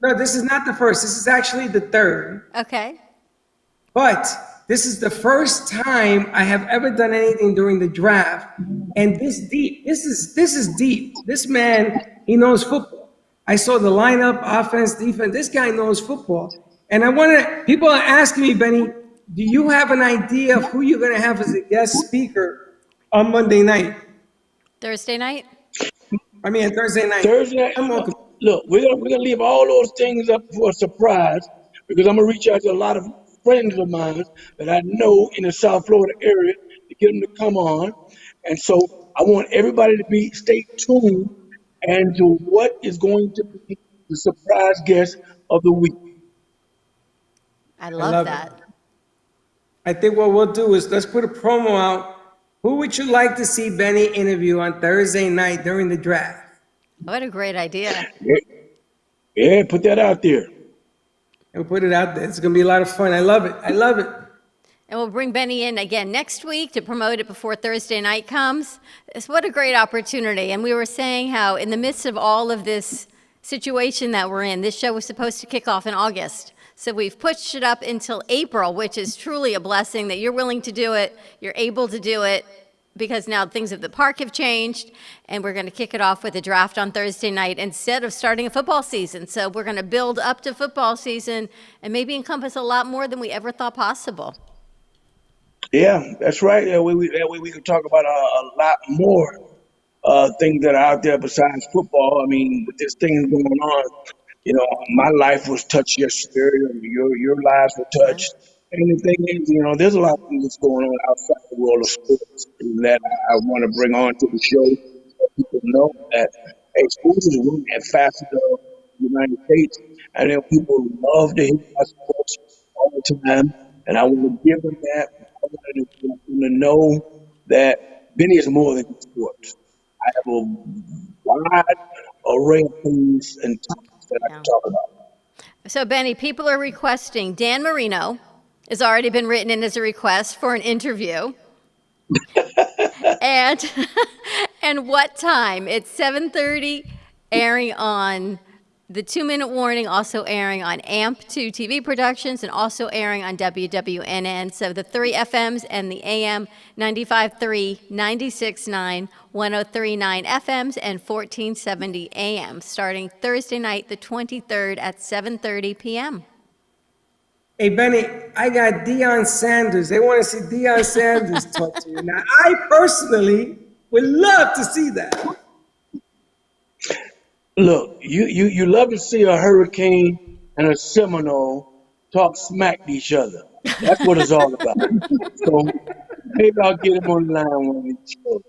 No, this is not the first. This is actually the third. Okay. But this is the first time I have ever done anything during the draft. And this deep. This is deep. This man, he knows football. I saw the lineup, offense, defense. This guy knows football. And people are asking me, Benny, do you have an idea of who you're gonna have as a guest speaker on Monday night? Thursday night? I mean Thursday night. Thursday night. I'm welcome. Look, we're gonna leave all those things up for a surprise because I'm gonna reach out to a lot of friends of mine that I know in the South Florida area to get them to come on, And so I want everybody to stay tuned and to what is going to be the surprise guest of the week. I I love love it. that. I think what we'll do is let's put a promo out. Who would you like to see Benny interview on Thursday night during the draft? What a great idea. Yeah, yeah, put that out there. And we'll put it out there. It's going to be a lot of fun. I love it. I love it. And we'll bring Benny in again next week to promote it before Thursday night comes. What a great opportunity. And we were saying how in the midst of all of this situation that we're in, this show was supposed to kick off in August. So we've pushed it up until April, which is truly a blessing that you're willing to do it, you're able to do it, because now things at the park have changed, and we're going to kick it off with a draft on Thursday night instead of starting a football season. So we're going to build up to football season and maybe encompass a lot more than we ever thought possible. Yeah, that's right. That way we can talk about a lot more things that are out there besides football. I mean, with this thing going on, my life was touched yesterday. Your lives were Yeah. touched. And the thing is, there's a lot of things that's going on outside the world of sports that I want to bring on to the show so people know that, hey, sports is one that facet of the United States. And then people love to hear about sports all the time. And I want to give them that. I want them to know that Benny is more than just sports. I have a wide array of things and topics that I can talk about. So, Benny, people are requesting Dan Marino has already been written in as a request for an interview. and and what time? It's 7:30, airing on the 2-Minute Warning, also airing on AMP2 TV Productions, and also airing on WWNN. So the 3 FMs and the AM 95.3, 96.9, 103.9 FMs, and 1470 AM, starting Thursday night, the 23rd at 7:30 p.m. Hey, Benny, I got Deion Sanders. They want to see Deion Sanders talk to you. Now, I personally would love to see that. Look, you love to see a hurricane and a Seminole talk smack to each other. That's what it's all about. So maybe I'll get him on the line one of these shows.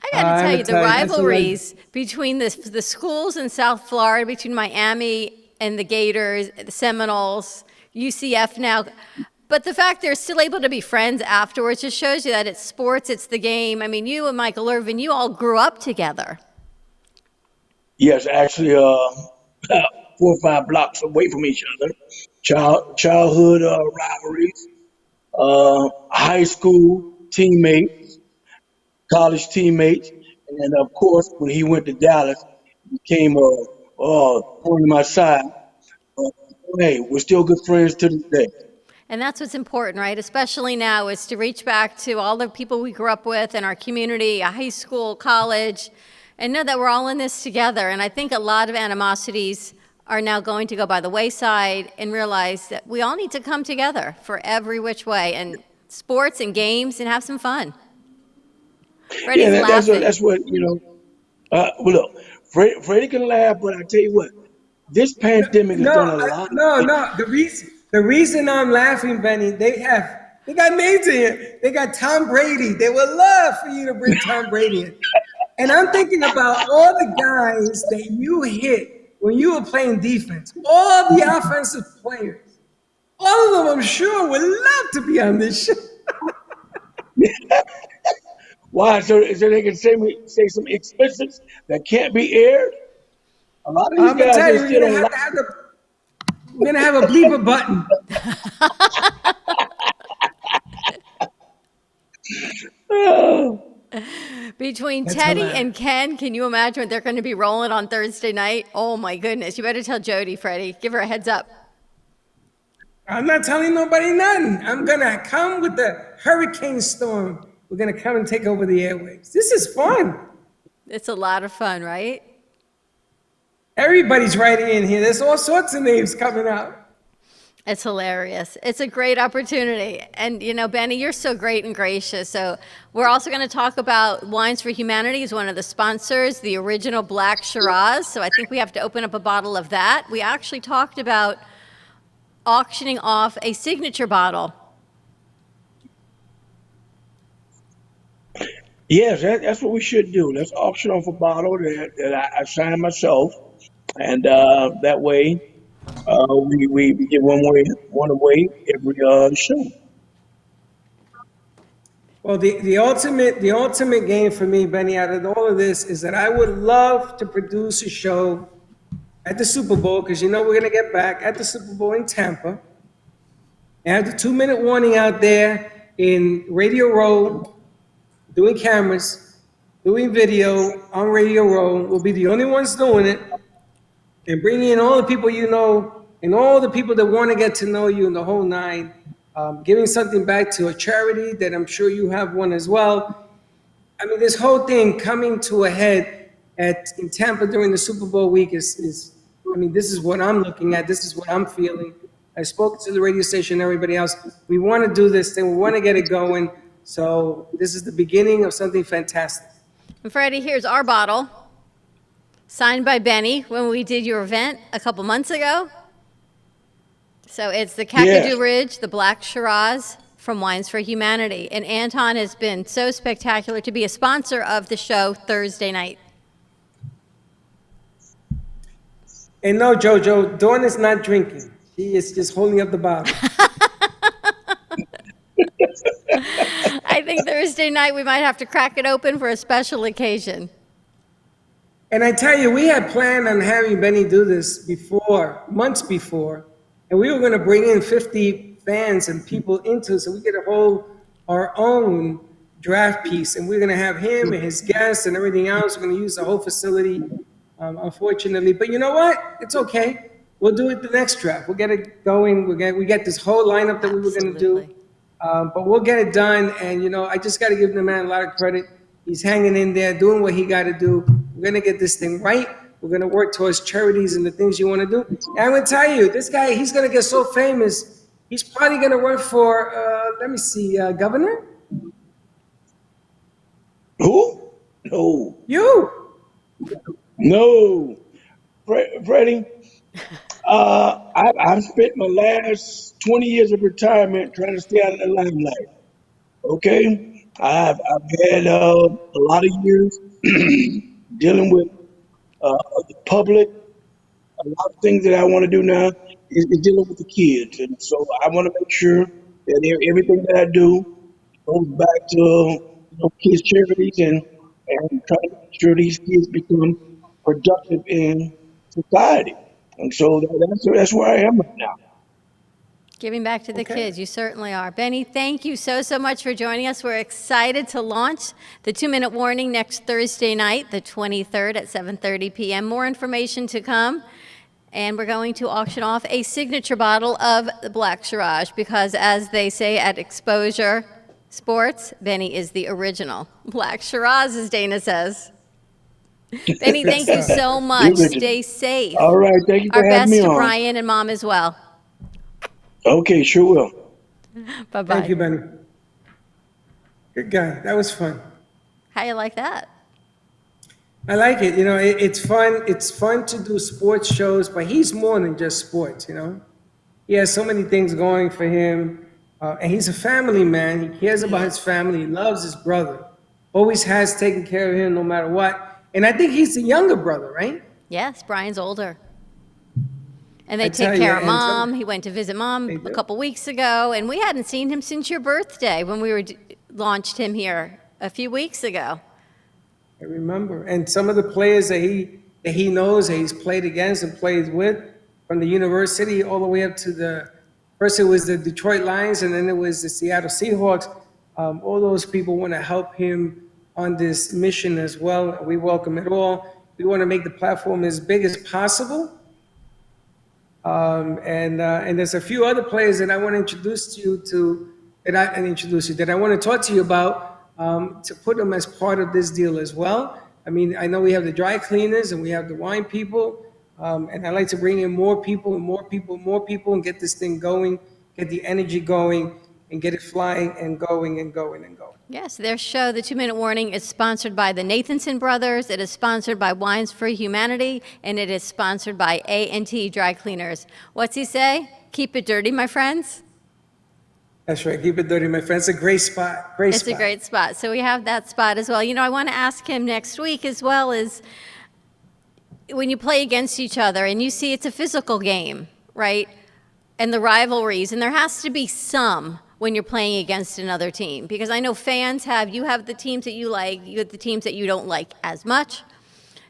I got to tell you, the that's a rivalries between the schools in South Florida, between Miami and the Gators, the Seminoles, UCF now, but the fact they're still able to be friends afterwards just shows you that it's sports, it's the game. I mean, you and Michael Irvin, you all grew up together. Yes, actually, 4 or 5 blocks away from each other. Childhood rivalries, high school teammates, college teammates, and then of course when he went to Dallas, he became on my side. But hey, we're still good friends to this day. And that's what's important, right? Especially now, is to reach back to all the people we grew up with in our community, high school, college, and know that we're all in this together. And I think a lot of animosities are now going to go by the wayside and realize that we all need to come together for every which way, and sports and games, and have some fun. Freddie's Yeah, laughing. that's what well, look, Freddie can laugh, but I tell you what, this pandemic has done a lot. No. The reason I'm laughing, Benny, they got names in here. They got Tom Brady. They would love for you to bring Tom Brady in. And I'm thinking about all the guys that you hit when you were playing defense, all the offensive players. All of them, I'm sure, would love to be on this show. Why? So they can say some expenses that can't be aired. A lot of these I'm gonna guys tell they you, still don't we're gonna have a bleeper button. Between That's Teddy hilarious. and Ken, can you imagine what they're going to be rolling on Thursday night? Oh my goodness. You better tell Jody, Freddie. Give her a heads up. I'm not telling nobody nothing. I'm gonna come with the hurricane storm. We're gonna come and take over the airwaves. This is fun. It's a lot of fun, right? Everybody's writing in here. There's all sorts of names coming out. It's hilarious. It's a great opportunity. And, Benny, you're so great and gracious. So we're also going to talk about Wines for Humanity is one of the sponsors, the original Black Shiraz. So I think we have to open up a bottle of that. We actually talked about auctioning off a signature bottle. Yes, that's what we should do. Let's auction off a bottle that I signed myself, and that way we give one away every show. Well, the ultimate game for me, Benny, out of all of this is that I would love to produce a show at the Super Bowl, because you know we're gonna get back at the Super Bowl in Tampa, and have the 2-minute warning out there in Radio Row, doing cameras, doing video on Radio Row. We'll be the only ones doing it, and bringing in all the people you know and all the people that want to get to know you in the whole nine. Giving something back to a charity that I'm sure you have one as well. I mean, this whole thing coming to a head in Tampa during the Super Bowl week is I mean, this is what I'm looking at. This is what I'm feeling. I spoke to the radio station and everybody else. We want to do this thing. We want to get it going. So this is the beginning of something fantastic. And Freddie, here's our bottle, signed by Benny when we did your event a couple months ago. So it's the Kakadu Yes. Ridge, the Black Shiraz from Wines for Humanity. And Anton has been so spectacular to be a sponsor of the show Thursday night. And no, Jojo, Dawn is not drinking. She is just holding up the bottle. I think Thursday night we might have to crack it open for a special occasion. And I tell you, we had planned on having Benny do this before, months before, and we were going to bring in 50 fans and people into it so we could hold our own draft piece. And we're going to have him and his guests and everything else. We're going to use the whole facility, unfortunately. But you know what? It's okay. We'll do it the next draft. We'll get it going. We get this whole lineup that we were going to do. Absolutely. But we'll get it done. And, you know, I just got to give the man a lot of credit. He's hanging in there, doing what he got to do. We're going to get this thing right. We're going to work towards charities and the things you want to do. And I'm going to tell you, this guy, he's going to get so famous, he's probably going to run for, governor? Who? No, You. no, Freddie. I've spent my last 20 years of retirement trying to stay out of the limelight. Okay, I've had a lot of years dealing with the public. A lot of things that I want to do now is dealing with the kids, and so I want to make sure that everything that I do goes back to kids charities and try to make sure these kids become productive in society. And so that's where I am right now. Giving back to the Okay. kids, you certainly are. Benny, thank you so much for joining us. We're excited to launch the 2-minute warning next Thursday night, the 23rd at 7:30 p.m. More information to come. And we're going to auction off a signature bottle of the Black Shiraz because, as they say at Exposure Sports, Benny is the original Black Shiraz, as Dana says. Benny, thank you so much. original. Stay safe. All right, thank you for Our having best me to on. Brian and Mom as well. Okay, sure will. Bye-bye. Thank you, Benny. Good guy. That was fun. How you like that? I like it. You know, it's fun. It's fun to do sports shows, but he's more than just sports, you know. He has so many things going for him. And he's a family man. He cares about his family. He loves his brother. Always has taken care of him no matter what. And I think he's the younger brother, right? Yes, Brian's older. And they I tell take you, care of and Mom. He went to visit Mom They a do. couple weeks ago, and we hadn't seen him since your birthday when we launched him here a few weeks ago. I remember. And some of the players that he knows, that he's played against and played with, from the university all the way up to first it was the Detroit Lions, and then it was the Seattle Seahawks. All those people want to help him on this mission as well. We welcome it all. We want to make the platform as big as possible. And there's a few other players that I want to introduce you to, that I want to talk to you about, to put them as part of this deal as well. I mean, I know we have the dry cleaners and we have the wine people, and I like to bring in more people and more people and more people and get this thing going, get the energy going, and get it flying and going and going and going. Yes, their show, The 2-Minute Warning, is sponsored by the Nathanson Brothers. It is sponsored by Wines for Humanity, and it is sponsored by A&T Dry Cleaners. What's he say? Keep it dirty, my friends. That's right. Keep it dirty, my friend. It's a great spot. Great It's spot. a great spot. So we have that spot as well. You know, I want to ask him next week as well as when you play against each other and you see it's a physical game, right? And the rivalries, and there has to be some when you're playing against another team. Because I know fans you have the teams that you like, you have the teams that you don't like as much.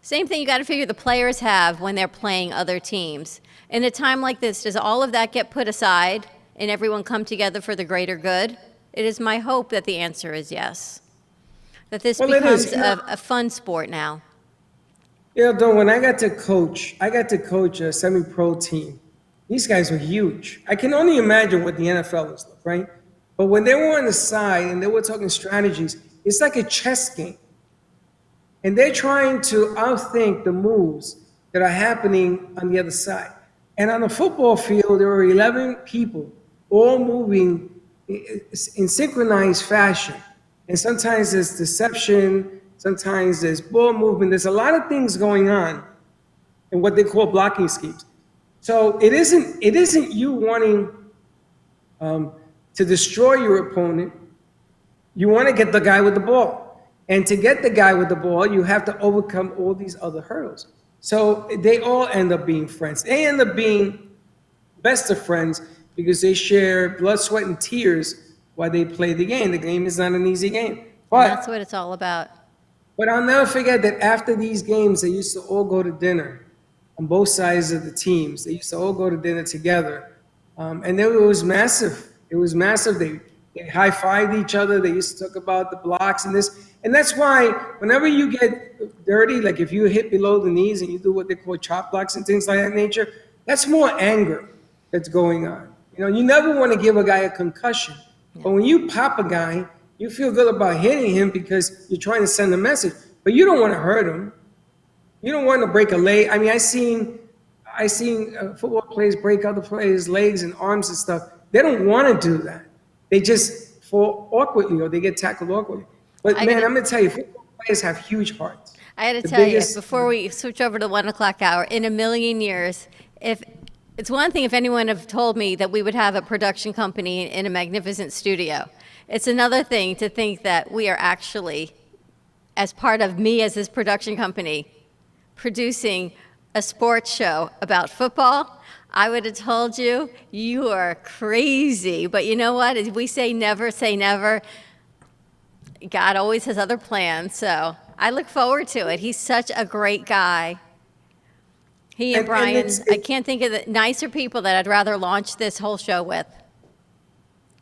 Same thing you got to figure the players have when they're playing other teams. In a time like this, does all of that get put aside and everyone come together for the greater good? It is my hope that the answer is yes. That this becomes a fun sport now. You know, Don, when I got to coach a semi-pro team. These guys were huge. I can only imagine what the NFL is like, right? But when they were on the side and they were talking strategies, it's like a chess game. And they're trying to outthink the moves that are happening on the other side. And on the football field, there were 11 people all moving in synchronized fashion. And sometimes there's deception, sometimes there's ball movement. There's a lot of things going on in what they call blocking schemes. So it isn't you wanting to destroy your opponent. You want to get the guy with the ball. And to get the guy with the ball, you have to overcome all these other hurdles. So they all end up being friends. They end up being best of friends because they share blood, sweat, and tears while they play the game. The game is not an easy game. But That's what it's all about. But I'll never forget that after these games, they used to all go to dinner on both sides of the teams. They used to all go to dinner together. And it was massive. It was massive. They high-fived each other. They used to talk about the blocks and this. And that's why whenever you get dirty, like if you hit below the knees and you do what they call chop blocks and things like that nature, that's more anger that's going on. You know, you never want to give a guy a concussion. But when you pop a guy, you feel good about hitting him because you're trying to send a message. But you don't want to hurt him. You don't want to break a leg. I mean, I seen football players break other players' legs and arms and stuff. They don't want to do that. They just fall awkwardly or they get tackled awkwardly. But I'm going to tell you, football players have huge hearts. I got to tell you, before we switch over to the 1 o'clock hour, in a million years, if it's one thing if anyone had told me that we would have a production company in a magnificent studio. It's another thing to think that we are actually, as part of me as this production company, producing a sports show about football. I would have told you, you are crazy. But you know what? As we say never, God always has other plans. So I look forward to it. He's such a great guy. He and Brian, I can't think of the nicer people that I'd rather launch this whole show with.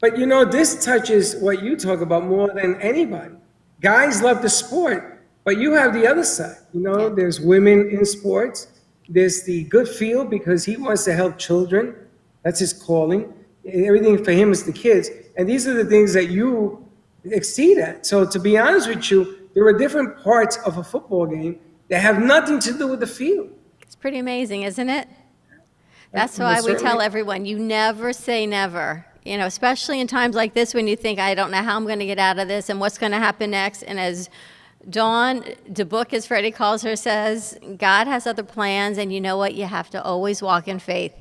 But you know, this touches what you talk about more than anybody. Guys love the sport, but you have the other side. You know, there's women in sports. There's the good field because he wants to help children. That's his calling. Everything for him is the kids. And these are the things that you exceed at. So to be honest with you, there are different parts of a football game that have nothing to do with the field. It's pretty amazing, isn't it? That's why we tell everyone, you never say never. You know, especially in times like this when you think, I don't know how I'm going to get out of this and what's going to happen next. And as Dawn DeBook, as Freddie calls her, says, God has other plans, and you know what? You have to always walk in faith.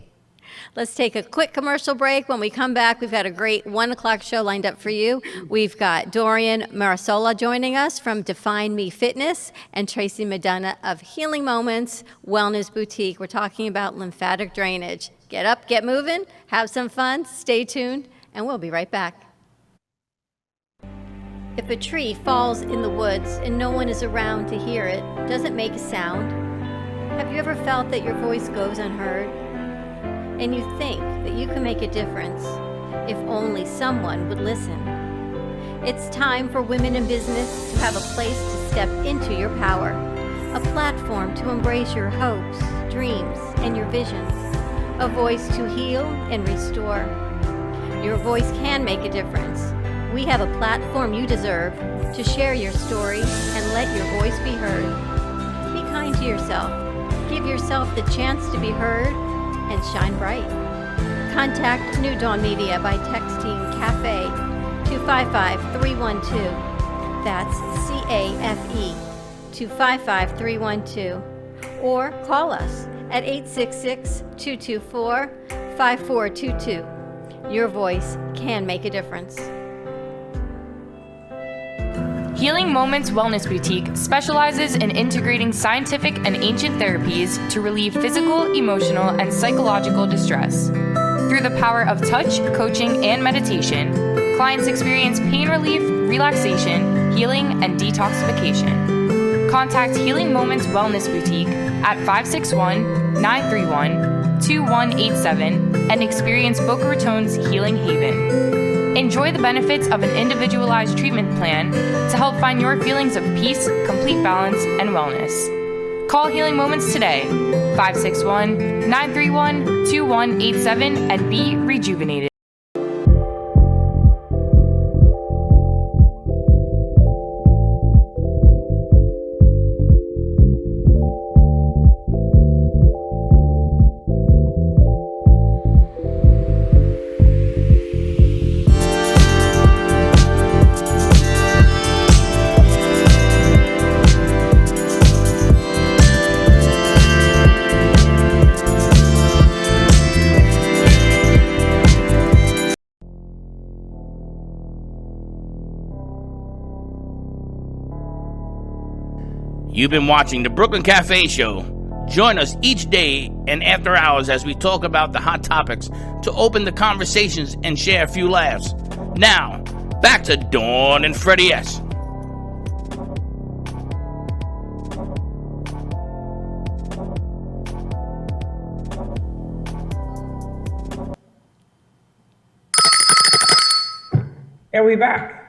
Let's take a quick commercial break. When we come back, we've got a great 1 o'clock show lined up for you. We've got Dorian Marasola joining us from Define Me Fitness and Tracy Medina of Healing Moments Wellness Boutique. We're talking about lymphatic drainage. Get up, get moving, have some fun, stay tuned, and we'll be right back. If a tree falls in the woods and no one is around to hear it, does it make a sound? Have you ever felt that your voice goes unheard? And you think that you can make a difference if only someone would listen. It's time for women in business to have a place to step into your power, a platform to embrace your hopes, dreams, and your visions, a voice to heal and restore. Your voice can make a difference. We have a platform you deserve to share your story and let your voice be heard. Be kind to yourself. Give yourself the chance to be heard and shine bright. Contact New Dawn Media by texting CAFE to 55312. That's CAFE to 55312. Or call us at 866-224-5422. Your voice can make a difference. Healing Moments Wellness Boutique specializes in integrating scientific and ancient therapies to relieve physical, emotional, and psychological distress. Through the power of touch, coaching, and meditation, clients experience pain relief, relaxation, healing, and detoxification. Contact Healing Moments Wellness Boutique at 561-931-2187 and experience Boca Raton's Healing Haven. Enjoy the benefits of an individualized treatment plan to help find your feelings of peace, complete balance, and wellness. Call Healing Moments today, 561-931-2187, and be rejuvenated. You've been watching the Brooklyn Cafe Show. Join us each day and after hours as we talk about the hot topics to open the conversations and share a few laughs. Now, back to Dawn and Freddie S. And we back.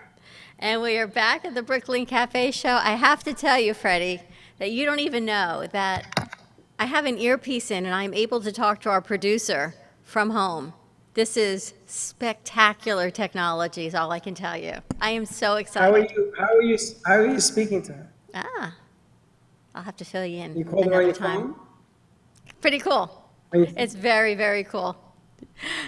And we are back at the Brooklyn Cafe Show. I have to tell you, Freddie, that you don't even know that I have an earpiece in and I'm able to talk to our producer from home. This is spectacular technology is all I can tell you. I am so excited. How are you speaking to her? I'll have to fill you in You called her on another your time. phone? Pretty cool. Are you- It's very, very cool.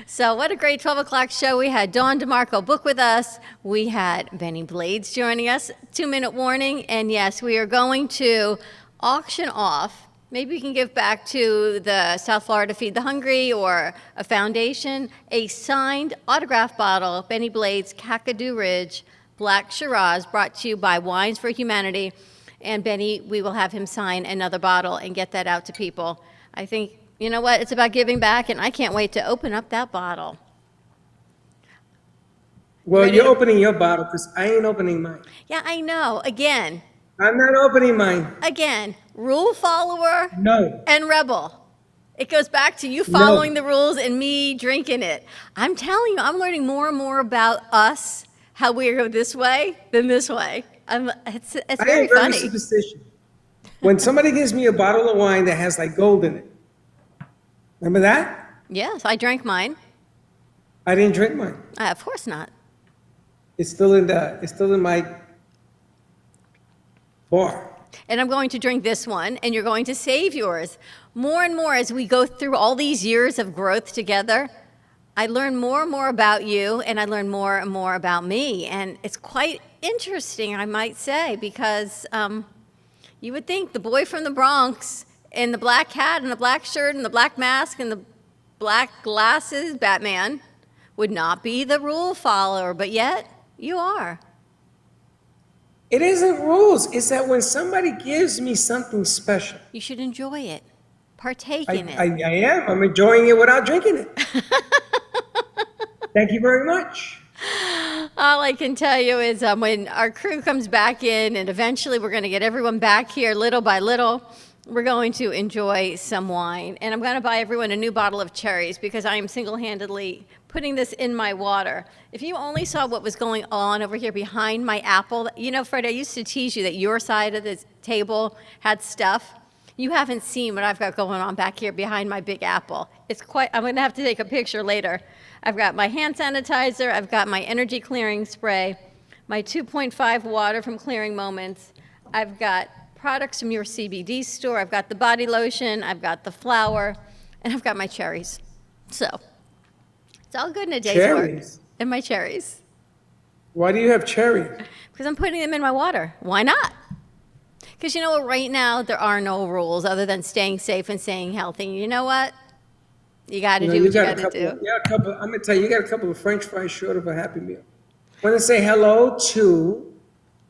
So what a great 12 o'clock show. We had Dawn DeMarco Book with us. We had Benny Blades joining us. 2-minute warning. And yes, we are going to auction off. Maybe we can give back to the South Florida Feed the Hungry or a foundation, a signed autograph bottle, Benny Blades Kakadu Ridge Black Shiraz, brought to you by Wines for Humanity. And Benny, we will have him sign another bottle and get that out to people. I think, you know what, it's about giving back, and I can't wait to open up that bottle. Well, Ready? you're opening your bottle because I ain't opening mine. Yeah, I know. Again, I'm not opening mine. rule follower No. and rebel. It goes back to you following the rules and me drinking it. I'm telling you, I'm learning more and more about us, how we go this way than this way. It's I very am very funny. superstitious. When somebody gives me a bottle of wine that has like gold in it, remember that? Yes, I drank mine. I didn't drink mine. Of course not. It's still in my bar. And I'm going to drink this one, and you're going to save yours. More and more as we go through all these years of growth together, I learn more and more about you, and I learn more and more about me. And it's quite interesting, I might say, because you would think the boy from the Bronx in the black hat and the black shirt and the black mask and the black glasses, Batman, would not be the rule follower, but yet you are. It isn't rules. It's that when somebody gives me something special, You should enjoy it, partake I in it. am. I'm enjoying it without drinking it. Thank you very much. All I can tell you is when our crew comes back in, and eventually we're going to get everyone back here little by little, we're going to enjoy some wine. And I'm going to buy everyone a new bottle of cherries because I am single-handedly putting this in my water. If you only saw what was going on over here behind my apple, you know, Fred, I used to tease you that your side of the table had stuff. You haven't seen what I've got going on back here behind my big apple. It's quite, I'm going to have to take a picture later. I've got my hand sanitizer, I've got my energy clearing spray, my 2.5 water from Clearing Moments, I've got products from your CBD store, I've got the body lotion, I've got the flour, and I've got my cherries. So, it's all good in a day's work. Cherries? And my cherries. Why do you have cherries? Because I'm putting them in my water. Why not? Because you know what, right now there are no rules other than staying safe and staying healthy. You know what? You got to You know, do you what you got a got to couple. do. You got a couple. I'm gonna tell you, you got a couple of French fries short of a Happy Meal. Want to say hello to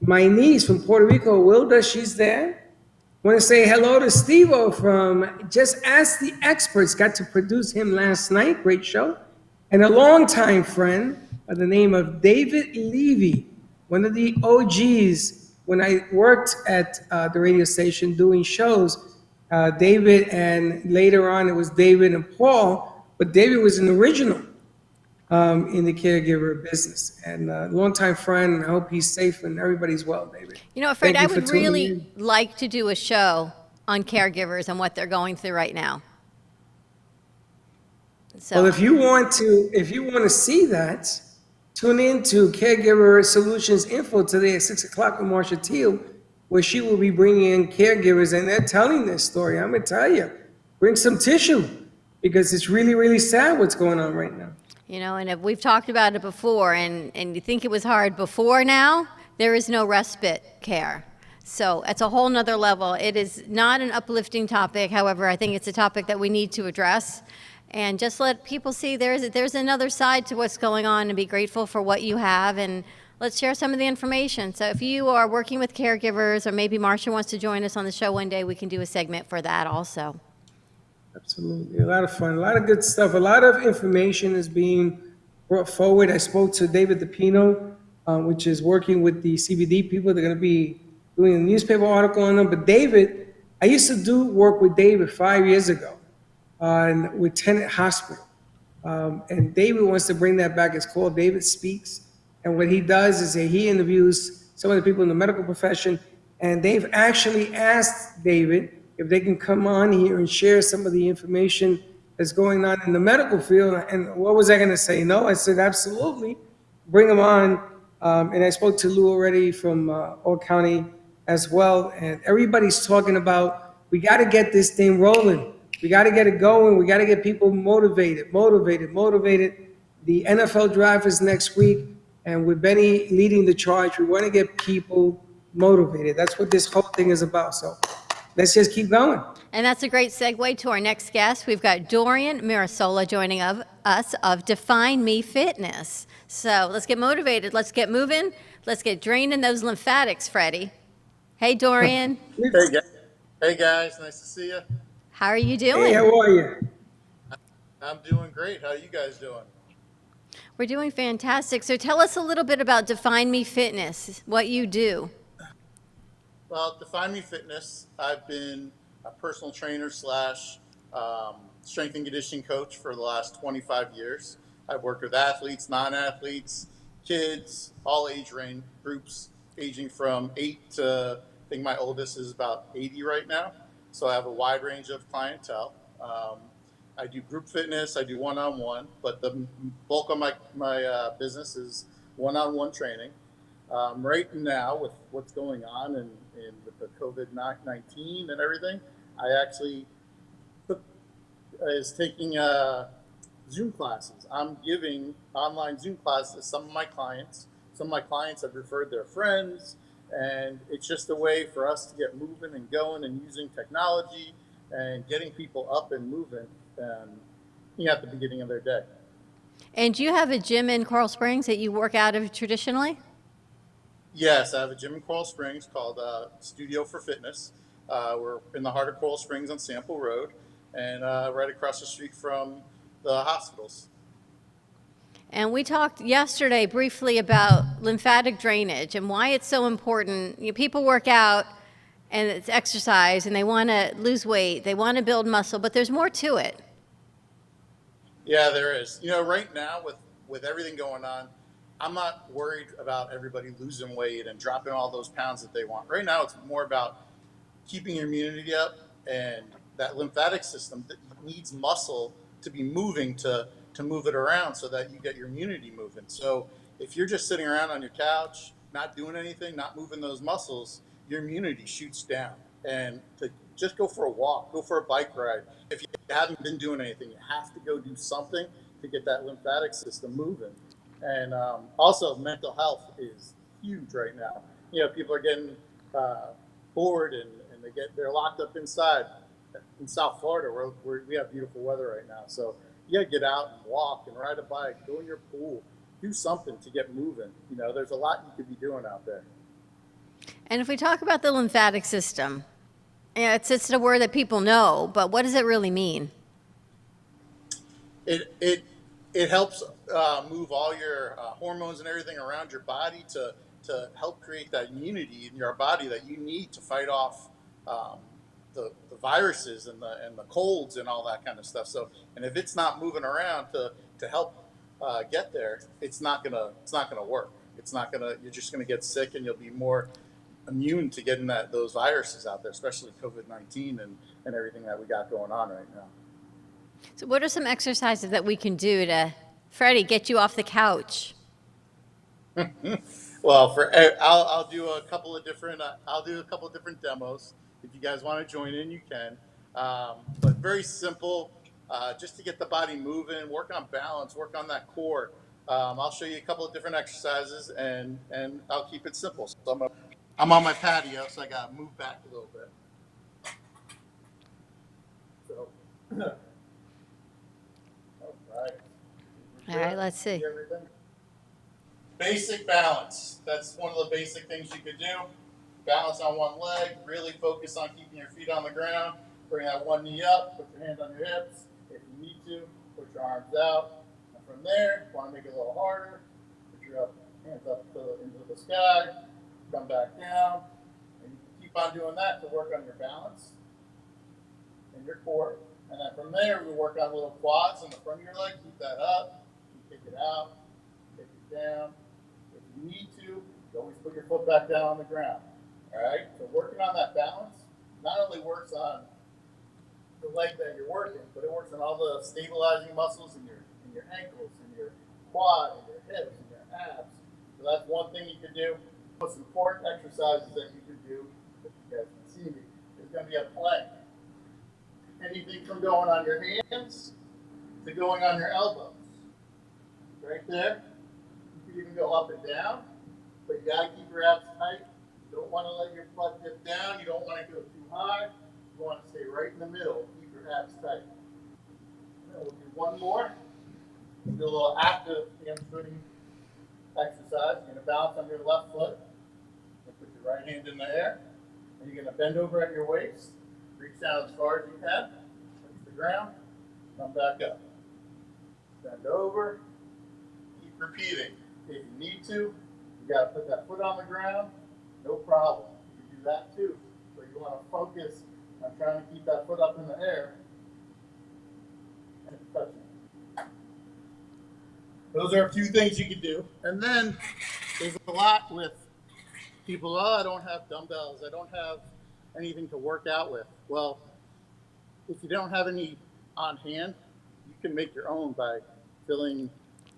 my niece from Puerto Rico, Wilda. She's there. Want to say hello to Steve-O from Just Ask the Experts. Got to produce him last night. Great show. And a longtime friend by the name of David Levy, one of the OGs when I worked at the radio station doing shows. David, and later on it was David and Paul, but David was an original in the caregiver business, and a longtime friend. And I hope he's safe and everybody's well, David. You know, Fred, Thank I you for would tuning really in. like to do a show on caregivers and what they're going through right now. Well, So, if you want to see that, tune in to Caregiver Solutions Info today at 6 o'clock with Marsha Teal, where she will be bringing in caregivers and they're telling their story. I'm gonna tell you, bring some tissue because it's really, really sad what's going on right now. you know, and if we've talked about it before, and you think it was hard before now, there is no respite care. So it's a whole nother level. It is not an uplifting topic. However, I think it's a topic that we need to address. And just let people see there's another side to what's going on, and be grateful for what you have, and let's share some of the information. So if you are working with caregivers, or maybe Marsha wants to join us on the show one day, we can do a segment for that also. Absolutely, a lot of fun, a lot of good stuff, a lot of information is being brought forward. I spoke to David DePino, which is working with the CBD people. They're going to be doing a newspaper article on them. But David, I used to do work with David 5 years ago with Tenet Hospital. And David wants to bring that back. It's called David Speaks. And what he does is that he interviews some of the people in the medical profession. And they've actually asked David if they can come on here and share some of the information that's going on in the medical field. And what was I going to say? No, I said, absolutely. Bring them on. And I spoke to Lou already from Old County as well. And everybody's talking about, we got to get this thing rolling. We got to get it going. We got to get people motivated. The NFL draft is next week, and with Benny leading the charge, we want to get people motivated. That's what this whole thing is about. So let's just keep going. And that's a great segue to our next guest. We've got Dorian Mirasola joining us of Define Me Fitness. So let's get motivated. Let's get moving. Let's get draining those lymphatics, Freddie. Hey, Dorian. Hey guys, nice to see you. How are you doing? Hey, how are you? I'm doing great. How are you guys doing? We're doing fantastic. So tell us a little bit about Define Me Fitness, what you do. Well, Define Me Fitness, I've been a personal trainer slash strength and conditioning coach for the last 25 years. I've worked with athletes, non-athletes, kids, all age range groups, aging from 8 to, I think my oldest is about 80 right now. So I have a wide range of clientele. I do group fitness, I do one-on-one, but the bulk of my business is one-on-one training. Right now, with what's going on and with the COVID-19 and everything, I actually is taking Zoom classes. I'm giving online Zoom classes to some of my clients. Some of my clients have referred their friends, and it's just a way for us to get moving and going and using technology and getting people up and moving at the beginning of their day. And do you have a gym in Coral Springs that you work out of traditionally? Yes, I have a gym in Coral Springs called Studio for Fitness. We're in the heart of Coral Springs on Sample Road, and right across the street from the hospitals. And we talked yesterday briefly about lymphatic drainage and why it's so important. People work out and it's exercise and they want to lose weight, they want to build muscle, but there's more to it. Yeah, there is. Right now with everything going on, I'm not worried about everybody losing weight and dropping all those pounds that they want. Right now, it's more about keeping your immunity up, and that lymphatic system that needs muscle to be moving to move it around so that you get your immunity moving. So if you're just sitting around on your couch, not doing anything, not moving those muscles, your immunity shoots down. And to just go for a walk, go for a bike ride. If you haven't been doing anything, you have to go do something to get that lymphatic system moving. And also mental health is huge right now. People are getting bored and they're locked up inside. In South Florida, where we have beautiful weather right now. So You got to get out and walk and ride a bike, go in your pool, do something to get moving. You know, there's a lot you could be doing out there. And if we talk about the lymphatic system, it's a word that people know, but what does it really mean? It helps move all your hormones and everything around your body to help create that immunity in your body that you need to fight off the viruses and the colds and all that kind of stuff. So, and if it's not moving around to help get there, it's not gonna work. You're just gonna get sick, and you'll be more immune to getting those viruses out there, especially COVID-19 and everything that we got going on right now. So what are some exercises that we can do to, Freddie, get you off the couch? Well, I'll do a couple of different demos. If you guys want to join in, you can. But very simple, just to get the body moving, work on balance, work on that core. I'll show you a couple of different exercises, and I'll keep it simple. So I'm on my patio, so I got to move back a little bit. So, all right, let's see. Basic balance. That's one of the basic things you could do. Balance on one leg, really focus on keeping your feet on the ground. Bring that one knee up, put your hands on your hips. If you need to, put your arms out. And from there, if you want to make it a little harder, put your hands up into the sky, come back down. And you can keep on doing that to work on your balance and your core. And then from there, we work on little quads in the front of your leg. Keep that up, kick it out, kick it down. If you need to, you always put your foot back down on the ground. All right, so working on that balance not only works on the leg that you're working, but it works on all the stabilizing muscles in your ankles, in your quad, in your hips, in your abs. So that's one thing you can do. Most important exercises that you can do, if you guys can see me, is going to be a plank. Anything from going on your hands to going on your elbows. Right there. You can even go up and down, but you got to keep your abs tight. You don't want to let your butt dip down. You don't want to go too high. You want to stay right in the middle. Keep your abs tight. And we'll do one more. We'll do a little active hamstring exercise. You're going to balance on your left foot. And put your right hand in the air. And you're going to bend over at your waist. Reach down as far as you can. Touch the ground. Come back up. Bend over. Keep repeating. If you need to, you got to put that foot on the ground. No problem. You can do that too. So you want to focus on trying to keep that foot up in the air and touching it. Those are a few things you can do. And then there's a lot with people, I don't have dumbbells. I don't have anything to work out with. Well, if you don't have any on hand, you can make your own by filling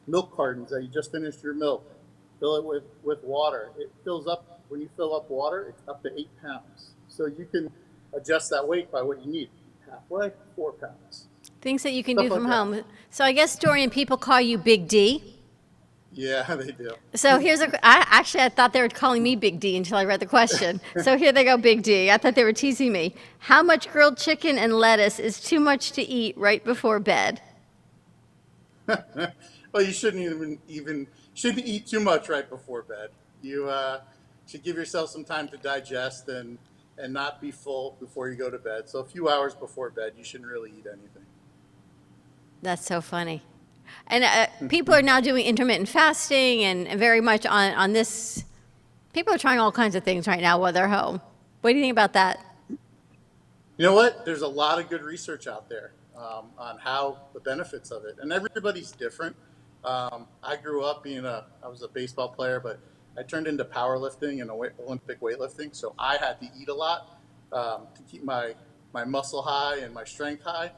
milk cartons that you just finished your milk. Fill it with water. It fills up. When you fill up water, it's up to 8 pounds. So you can adjust that weight by what you need. Halfway, 4 pounds. Things that you can do from home. So I guess, Dorian, people call you Big D. Yeah, they do. So I thought they were calling me Big D until I read the question. So here they go, Big D. I thought they were teasing me. How much grilled chicken and lettuce is too much to eat right before bed? Well, you shouldn't shouldn't eat too much right before bed. You should give yourself some time to digest and not be full before you go to bed. So a few hours before bed, you shouldn't really eat anything. That's so funny. And people are now doing intermittent fasting and very much on this. People are trying all kinds of things right now while they're home. What do you think about that? You know what? There's a lot of good research out there on how the benefits of it. And everybody's different. I grew up I was a baseball player, but I turned into powerlifting and Olympic weightlifting. So I had to eat a lot to keep my muscle high and my strength high.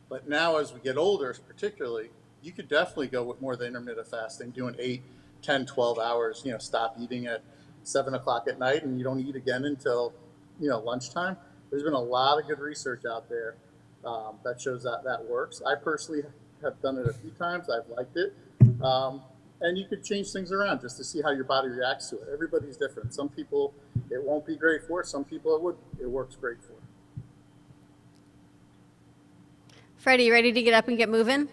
But now as we get older, particularly, you could definitely go with more of the intermittent fasting, doing 8, 10, 12 hours, stop eating at 7 o'clock at night and you don't eat again until, lunchtime. There's been a lot of good research out there that shows that works. I personally have done it a few times. I've liked it. And you could change things around just to see how your body reacts to it. Everybody's different. Some people it won't be great for. Some people it works great for. Freddie, you ready to get up and get moving?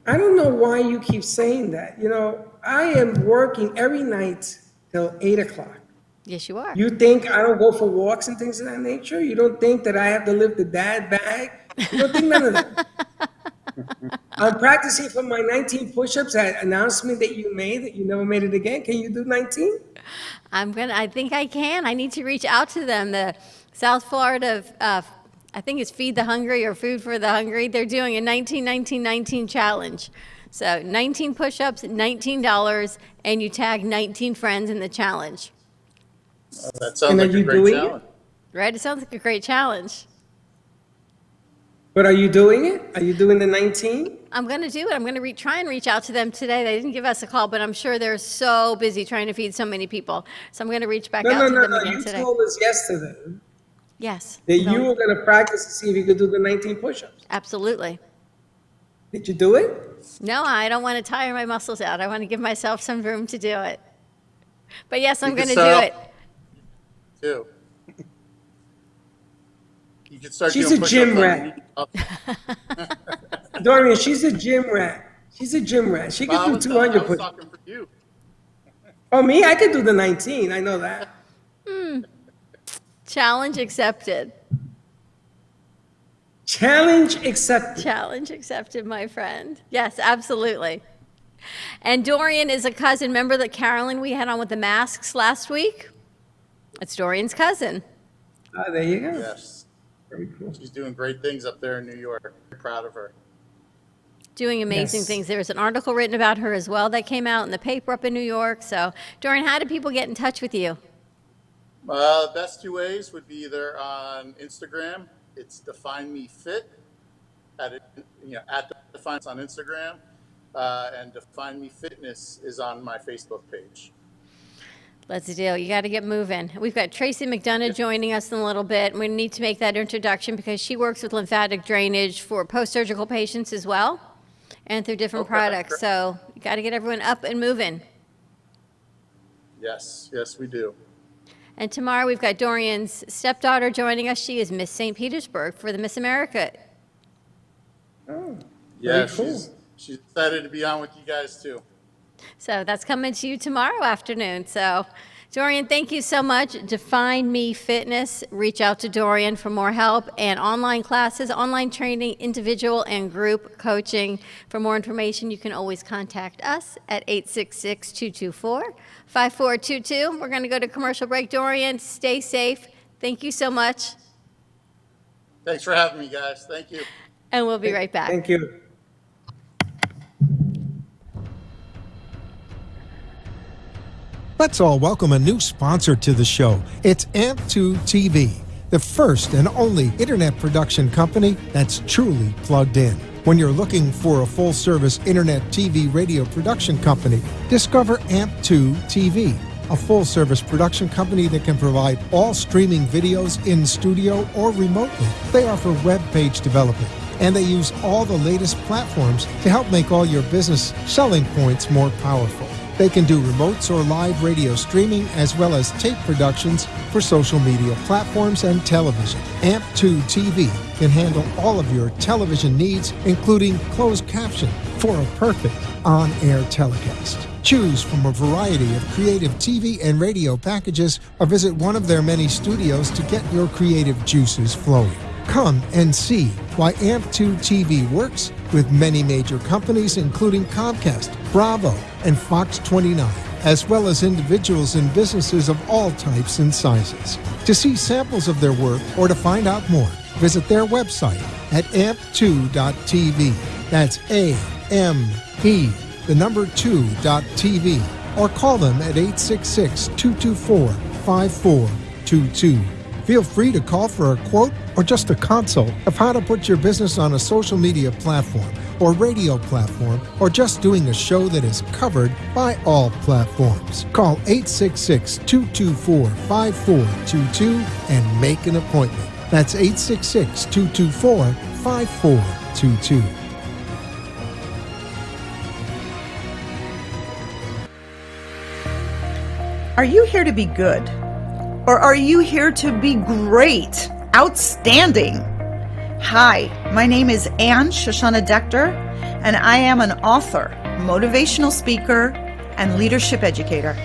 I don't know why you keep saying that. You know, I am working every night till 8 o'clock. Yes, you are. You think I don't go for walks and things of that nature? You don't think that I have to lift the dad bag? You don't think none of that? I'm practicing for my 19 push-ups, that announcement that you made that you never made it again. Can you do 19? I think I can. I need to reach out to them. The South Florida, I think it's Feed the Hungry or Food for the Hungry. They're doing a 19-19-19 challenge. So 19 push-ups, $19, and you tag 19 friends in the challenge. That sounds like a great challenge. Right? It sounds like a great challenge. But are you doing it? Are you doing the 19? I'm going to do it. I'm going to try and reach out to them today. They didn't give us a call, but I'm sure they're so busy trying to feed so many people. So I'm going to reach back out to them again today. You told us yesterday Yes. that you were going to practice to see if you could do the 19 push-ups. Absolutely. Did you do it? No, I don't want to tire my muscles out. I want to give myself some room to do it. But yes, I'm going to do it. Too. You can start She's doing a gym push-ups rat. Dorian, she's a gym rat. She's a gym rat. She can do 200 I was push-ups. talking for you. Oh, me? I could do the 19. I know that. Challenge accepted. Challenge accepted. Challenge accepted, my friend. Yes, absolutely. And Dorian is a cousin. Remember that Carolyn we had on with the masks last week? It's Dorian's cousin. Ah, there you go. Yes. Very cool. She's doing great things up there in New York. Very proud of her. Doing amazing Yes. things. There was an article written about her as well that came out in the paper up in New York. So, Dorian, how do people get in touch with you? Best two ways would be either on Instagram. It's Define Me Fit at Define on Instagram, and Define Me Fitness is on my Facebook page. Let's do. You got to get moving. We've got Tracy McDonough joining us in a little bit. We need to make that introduction because she works with lymphatic drainage for post-surgical patients as well, and through different products. So you got to get everyone up and moving. Yes, we do. And tomorrow we've got Dorian's stepdaughter joining us. She is Miss St. Petersburg for the Miss America. Oh, Yeah, very cool. she's excited to be on with you guys too. So that's coming to you tomorrow afternoon. So, Dorian, thank you so much. Define Me Fitness. Reach out to Dorian for more help and online classes, online training, individual and group coaching. For more information, you can always contact us at 866-224-5422. We're going to go to commercial break. Dorian, stay safe. Thank you so much. Thanks for having me, guys. Thank you. And we'll be right back. Thank you. Let's all welcome a new sponsor to the show. It's AMP2 TV, the first and only internet production company that's truly plugged in. When you're looking for a full-service internet TV radio production company, discover AMP2 TV, a full-service production company that can provide all streaming videos in studio or remotely. They offer web page development, and they use all the latest platforms to help make all your business selling points more powerful. They can do remotes or live radio streaming as well as tape productions for social media platforms and television. AMP2 TV can handle all of your television needs, including closed caption for a perfect on-air telecast. Choose from a variety of creative TV and radio packages or visit one of their many studios to get your creative juices flowing. Come and see why AMP2 TV works with many major companies, including Comcast, Bravo, and Fox 29, as well as individuals and businesses of all types and sizes. To see samples of their work or to find out more, visit their website at amp2.tv. That's A-M-P, the number 2.tv, or call them at 866-224-5422. Feel free to call for a quote or just a consult of how to put your business on a social media platform or radio platform, or just doing a show that is covered by all platforms. Call 866-224-5422 and make an appointment. That's 866-224-5422. Are you here to be good? Or are you here to be great? Outstanding? Hi, my name is Anne Shoshana Dector, and I am an author, motivational speaker, and leadership educator.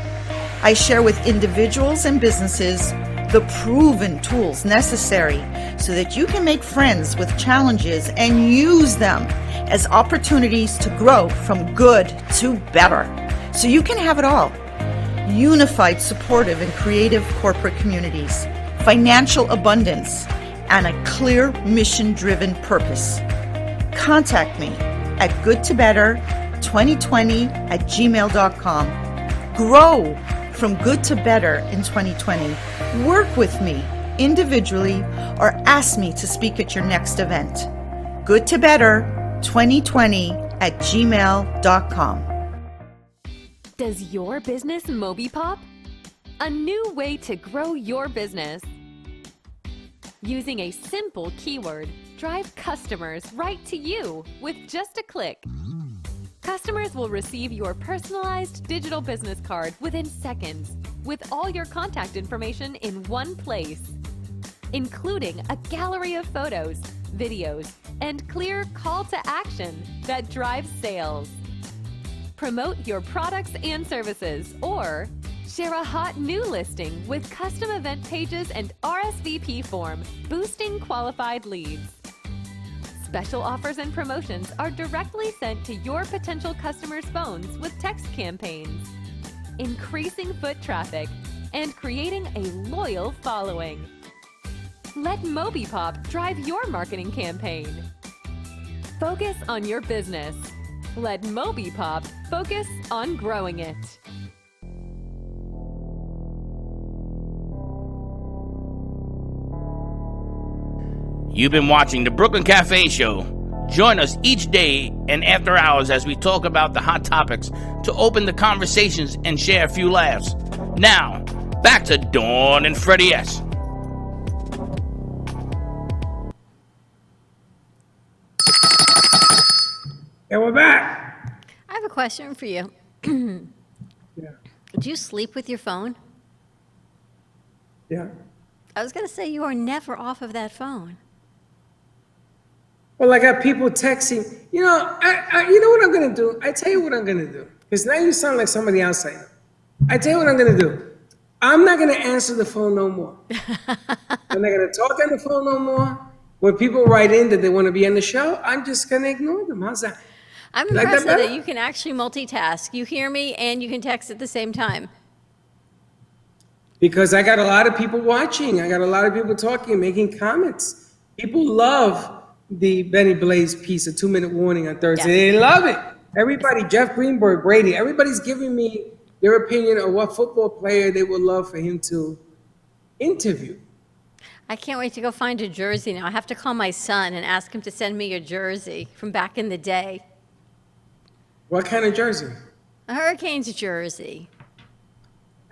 I share with individuals and businesses the proven tools necessary so that you can make friends with challenges and use them as opportunities to grow from good to better, so you can have it all. Unified, supportive, and creative corporate communities, financial abundance, and a clear mission-driven purpose. Contact me at goodtobetter2020@gmail.com. Grow from good to better in 2020. Work with me individually or ask me to speak at your next event. goodtobetter2020@gmail.com. Does your business MobiPop? A new way to grow your business. Using a simple keyword, drive customers right to you with just a click. Customers will receive your personalized digital business card within seconds, with all your contact information in one place, including a gallery of photos, videos, and clear call to action that drives sales. Promote your products and services, or share a hot new listing with custom event pages and RSVP form, boosting qualified leads. Special offers and promotions are directly sent to your potential customers' phones with text campaigns, increasing foot traffic and creating a loyal following. Let MobiPop drive your marketing campaign. Focus on your business. Let MobiPop focus on growing it. You've been watching the Brooklyn Cafe Show. Join us each day and after hours as we talk about the hot topics to open the conversations and share a few laughs. Now, back to Dawn and Freddie S. And we're back. I have a question for you. Yeah. Do you sleep with your phone? Yeah. I was going to say you are never off of that phone. Well, I got people texting. You know, you know what I'm going to do? I tell you what I'm going to do. Because now you sound like somebody outside. I tell you what I'm going to do. I'm not going to answer the phone no more. I'm not going to talk on the phone no more. When people write in that they want to be on the show, I'm just going to ignore them. How's that? I'm Like impressed that that better? you can actually multitask. You hear me and you can text at the same time. Because I got a lot of people watching. I got a lot of people talking, making comments. People love the Benny Blaze piece, A 2-Minute Warning on Thursday. They love it. Everybody, Jeff Greenberg, Brady, everybody's giving me their opinion of what football player they would love for him to interview. I can't wait to go find a jersey now. I have to call my son and ask him to send me a jersey from back in the day. What kind of jersey? A Hurricanes jersey.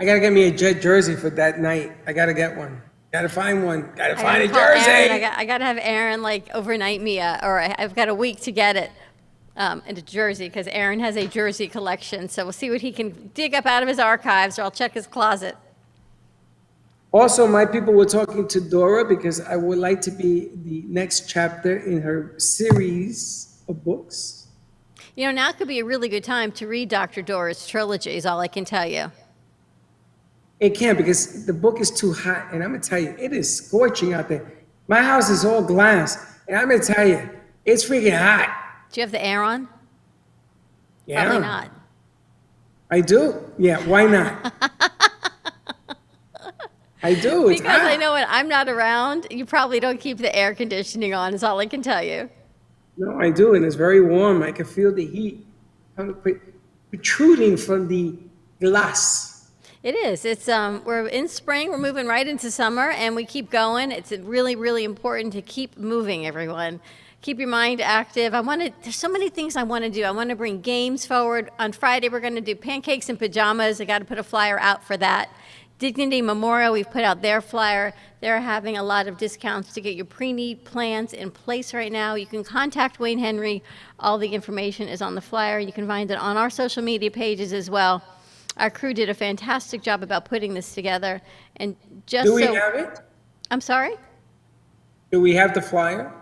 I gotta get me a Jet jersey for that night. I gotta get one. Gotta find one. Gotta find a call jersey. Aaron. I got to have Aaron like overnight me, or I've got a week to get it in a jersey because Aaron has a jersey collection. So we'll see what he can dig up out of his archives, or I'll check his closet. Also, my people were talking to Dora because I would like to be the next chapter in her series of books. You know, now could be a really good time to read Dr. Dora's trilogy, is all I can tell you. It can't because the book is too hot, and I'm gonna tell you, it is scorching out there. My house is all glass, and I'm gonna tell you, it's freaking hot. Do you have the air on? Yeah. Probably not. I do. Yeah, why not? I do. It's Because hot. I know when I'm not around, you probably don't keep the air conditioning on, is all I can tell you. No, I do, and it's very warm. I can feel the heat protruding from the glass. It is. It's we're in spring. We're moving right into summer, and we keep going. It's really, really important to keep moving, everyone. Keep your mind active. There's so many things I want to do. I want to bring games forward. On Friday, we're going to do pancakes and pajamas. I got to put a flyer out for that. Dignity Memorial, we've put out their flyer. They're having a lot of discounts to get your pre-need plans in place right now. You can contact Wayne Henry. All the information is on the flyer. You can find it on our social media pages as well. Our crew did a fantastic job about putting this together. And just Do we so, have it? I'm sorry? Do we have the flyer?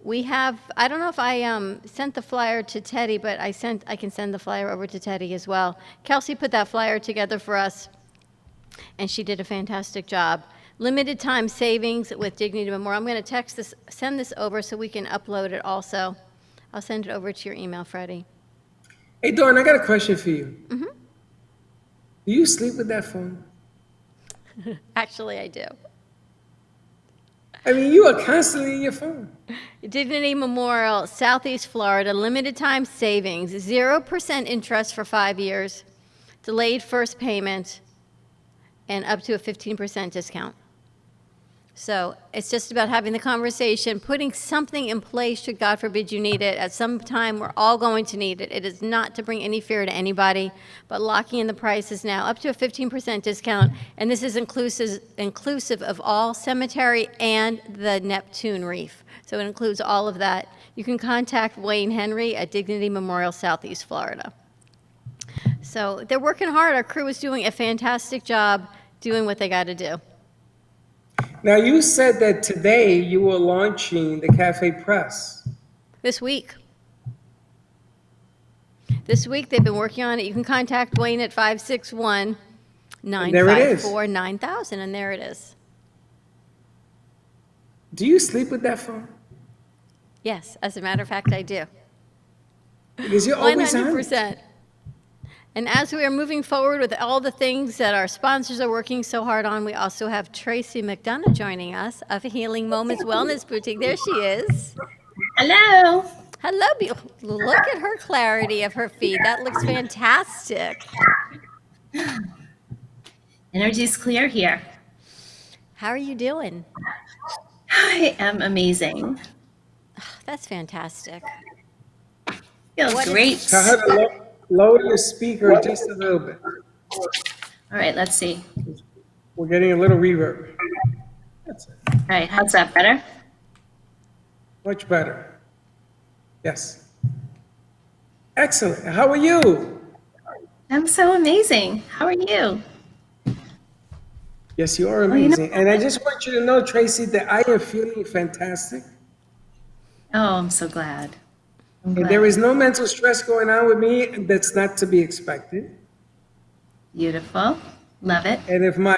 We have, I don't know if I sent the flyer to Teddy, but I can send the flyer over to Teddy as well. Kelsey put that flyer together for us, and she did a fantastic job. Limited time savings with Dignity Memorial. I'm going to send this over so we can upload it also. I'll send it over to your email, Freddie. Hey, Dawn, I got a question for you. Mm-hmm. Do you sleep with that phone? Actually, I do. I mean, you are constantly in your phone. Dignity Memorial, Southeast Florida, limited time savings, 0% interest for 5 years, delayed first payment, and up to a 15% discount. So it's just about having the conversation, putting something in place should God forbid you need it. At some time, we're all going to need it. It is not to bring any fear to anybody, but locking in the prices now, up to a 15% discount, and this is inclusive of all cemetery and the Neptune Reef. So it includes all of that. You can contact Wayne Henry at Dignity Memorial, Southeast Florida. So they're working hard. Our crew is doing a fantastic job doing what they got to do. Now, you said that today you were launching the Cafe Press. This week. This week, they've been working on it. You can contact Wayne at 561-954-9000, and there it is. Do you sleep with that phone? Yes, as a matter of fact, I do. Because you're always on. 100%. And as we are moving forward with all the things that our sponsors are working so hard on, we also have Tracy McDonough joining us of Healing Moments Wellness Boutique. There she is. Hello. Hello. Look at her clarity of her feed. That looks fantastic. Energy's clear here. How are you doing? I am amazing. That's fantastic. Feels great. Tell her to lower your speaker just a little bit. All right, let's see. We're getting a little reverb. That's it. All right, how's that, better? Much better. Yes. Excellent. How are you? I'm so amazing. How are you? Yes, you are amazing. And I just want you to know, Tracy, that I am feeling fantastic. Oh, I'm so glad. And there is no mental stress going on with me that's not to be expected. Beautiful. Love it. And if my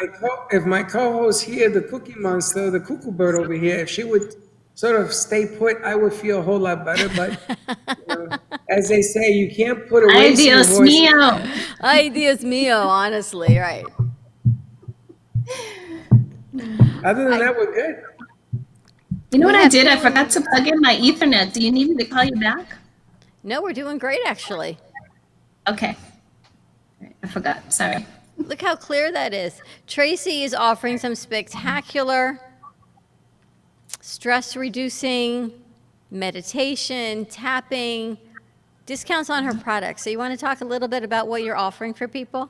co-host here, the Cookie Monster, the cuckoo bird over here, if she would sort of stay put, I would feel a whole lot better. But as they say, you can't put a race in a horse. Ay, Dios mío, honestly, right. Other than that, we're good. You know what I did? I forgot to plug in my Ethernet. Do you need me to call you back? No, we're doing great, actually. Okay. I forgot. Sorry. Look how clear that is. Tracy is offering some spectacular stress-reducing meditation, tapping, discounts on her products. So you want to talk a little bit about what you're offering for people?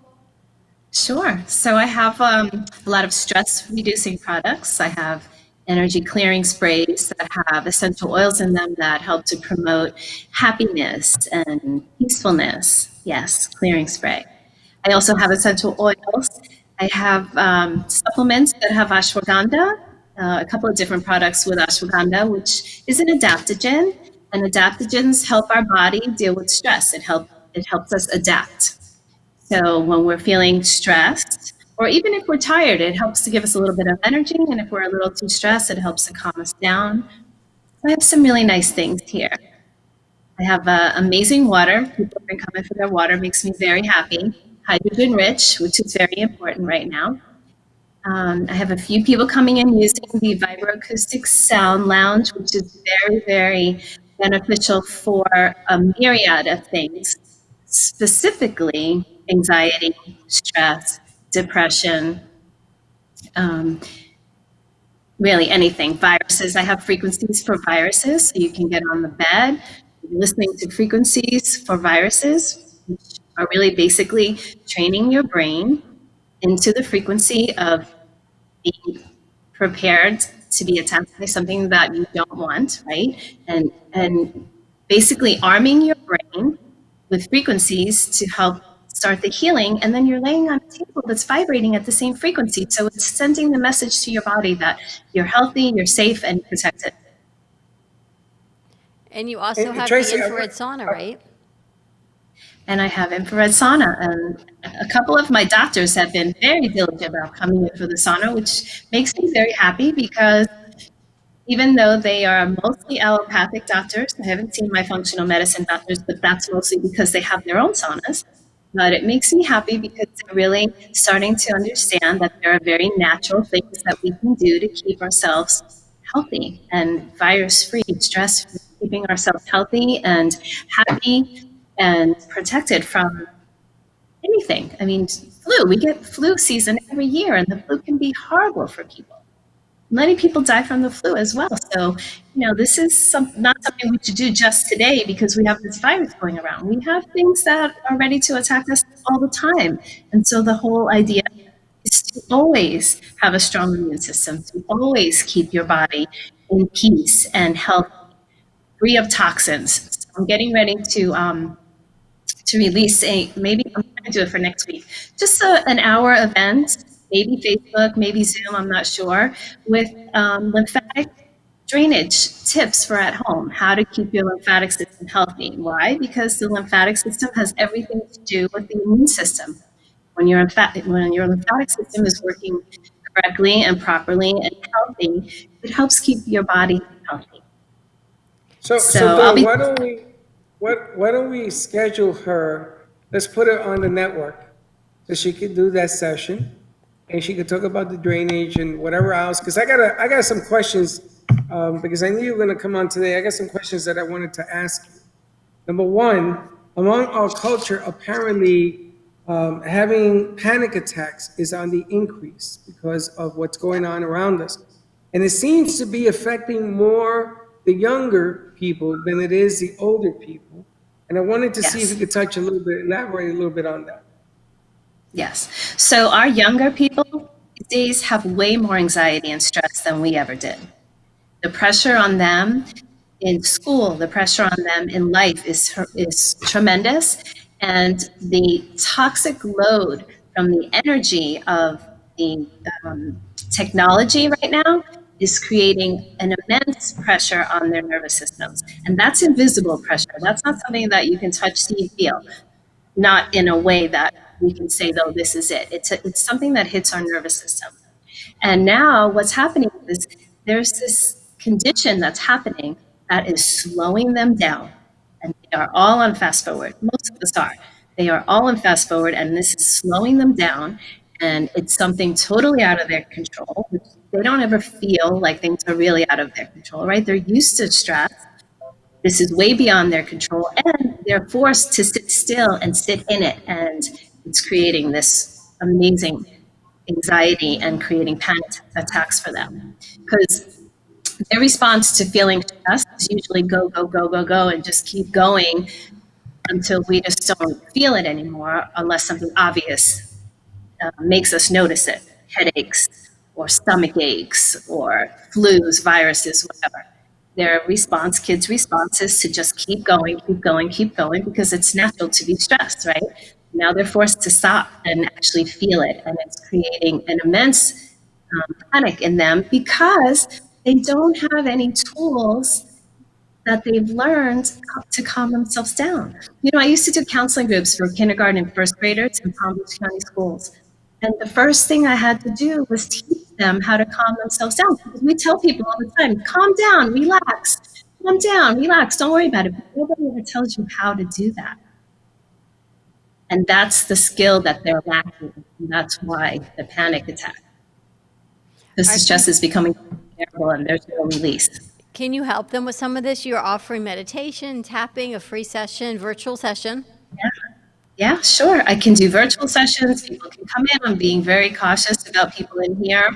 Sure. So I have a lot of stress-reducing products. I have energy clearing sprays that have essential oils in them that help to promote happiness and peacefulness. Yes, clearing spray. I also have essential oils. I have supplements that have ashwagandha, a couple of different products with ashwagandha, which is an adaptogen. And adaptogens help our body deal with stress. It helps us adapt. So when we're feeling stressed, or even if we're tired, it helps to give us a little bit of energy. And if we're a little too stressed, it helps to calm us down. So I have some really nice things here. I have amazing water. People have been coming for their water. Makes me very happy. Hydrogen rich, which is very important right now. I have a few people coming in using the Vibroacoustic Sound Lounge, which is very, very beneficial for a myriad of things, specifically anxiety, stress, depression, really anything. Viruses, I have frequencies for viruses, so you can get on the bed listening to frequencies for viruses, which are really basically training your brain into the frequency of being prepared to be attacked by something that you don't want, right? And basically arming your brain with frequencies to help start the healing, and then you're laying on a table that's vibrating at the same frequency. So it's sending the message to your body that you're healthy, you're safe, and protected. And you also And have Tracy, the infrared sauna, right? And I have infrared sauna. And a couple of my doctors have been very diligent about coming in for the sauna, which makes me very happy because even though they are mostly allopathic doctors, I haven't seen my functional medicine doctors, but that's mostly because they have their own saunas. But it makes me happy because they're really starting to understand that there are very natural things that we can do to keep ourselves healthy and virus-free, stress-free, keeping ourselves healthy and happy and protected from anything. I mean, flu, we get flu season every year, and the flu can be horrible for people. Many people die from the flu as well. So, this is not something we should do just today because we have this virus going around. We have things that are ready to attack us all the time. And so the whole idea is to always have a strong immune system, to always keep your body in peace and healthy, free of toxins. So I'm getting ready to release maybe I'm going to do it for next week, just an hour event, maybe Facebook, maybe Zoom, I'm not sure, with lymphatic drainage tips for at home, how to keep your lymphatic system healthy. Why? Because the lymphatic system has everything to do with the immune system. When your lymphatic system is working correctly and properly and healthy, it helps keep your body healthy. So Dawn, why don't we schedule her? Let's put her on the network so she could do that session, and she could talk about the drainage and whatever else. Because I got some questions because I knew you were going to come on today. I got some questions that I wanted to ask you. Number one, among our culture, apparently having panic attacks is on the increase because of what's going on around us, and it seems to be affecting more the younger people than it is the older people. And I wanted to see if you could elaborate a little bit on that. Yes. So our younger people these days have way more anxiety and stress than we ever did. The pressure on them in school, the pressure on them in life is tremendous. And the toxic load from the energy of the technology right now is creating an immense pressure on their nervous systems. And that's invisible pressure. That's not something that you can touch, see, feel. Not in a way that we can say, though, this is it. It's something that hits our nervous system. And now what's happening is there's this condition that's happening that is slowing them down. And they are all on fast forward. Most of us are. They are all on fast forward, and this is slowing them down. And it's something totally out of their control. They don't ever feel like things are really out of their control, right? They're used to stress. This is way beyond their control, and they're forced to sit still and sit in it. And it's creating this amazing anxiety and creating panic attacks for them. Because their response to feeling stress is usually go, go, go, go, go, and just keep going until we just don't feel it anymore, unless something obvious makes us notice it. Headaches or stomach aches or flus, viruses, whatever. Their response, kids' response is to just keep going, keep going, keep going, because it's natural to be stressed, right? Now they're forced to stop and actually feel it, and it's creating an immense panic in them because they don't have any tools that they've learned to calm themselves down. I used to do counseling groups for kindergarten and first graders in Palm Beach County schools. And the first thing I had to do was teach them how to calm themselves down. Because we tell people all the time, calm down, relax, don't worry about it. But nobody ever tells you how to do that. And that's the skill that they're lacking. And that's why the panic attack. This stress is becoming terrible and there's no release. Can you help them with some of this? You're offering meditation, tapping, a free session, virtual session. Yeah, sure. I can do virtual sessions. People can come in. I'm being very cautious about people in here,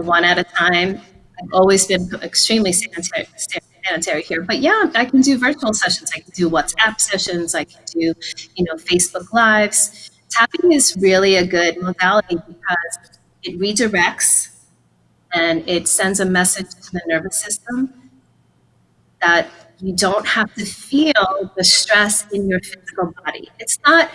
one at a time. I've always been extremely sanitary here. But yeah, I can do virtual sessions. I can do WhatsApp sessions. I can do, Facebook Lives. Tapping is really a good modality because it redirects and it sends a message to the nervous system that you don't have to feel the stress in your physical body. It's not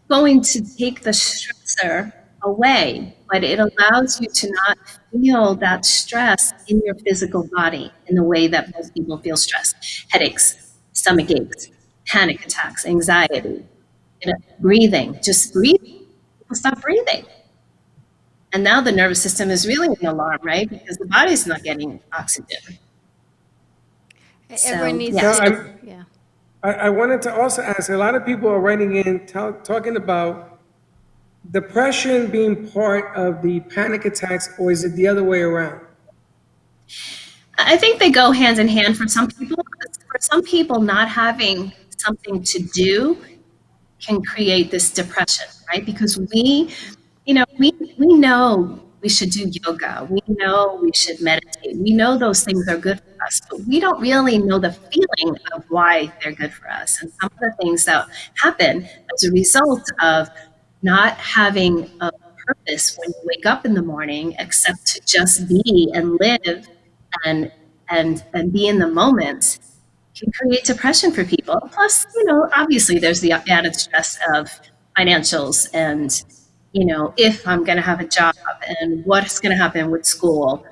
going to take the stressor away, but it allows you to not feel that stress in your physical body in the way that most people feel stress. Headaches. stomach aches, panic attacks, anxiety, breathing, just breathe. People stop breathing. And now the nervous system is really in alarm, right? Because the body's not getting oxygen. Everyone needs Now, to, yeah. I wanted to also ask, a lot of people are writing in, talking about depression being part of the panic attacks, or is it the other way around? I think they go hand in hand for some people. For some people, not having something to do can create this depression, right? Because we know we should do yoga. We know we should meditate. We know those things are good for us, but we don't really know the feeling of why they're good for us. And some of the things that happen as a result of not having a purpose when you wake up in the morning, except to just be and live and be in the moment, can create depression for people. Plus, obviously there's the added stress of financials and, if I'm going to have a job and what's going to happen with school.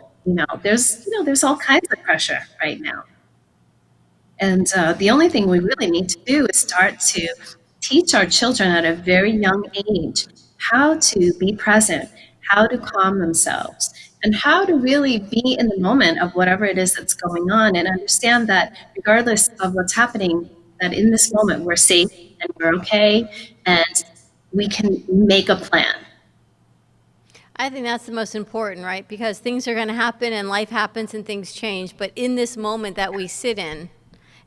There's all kinds of pressure right now. And the only thing we really need to do is start to teach our children at a very young age how to be present, how to calm themselves, and how to really be in the moment of whatever it is that's going on, and understand that regardless of what's happening, that in this moment we're safe and we're okay, and we can make a plan. I think that's the most important, right? Because things are going to happen and life happens and things change. But in this moment that we sit in,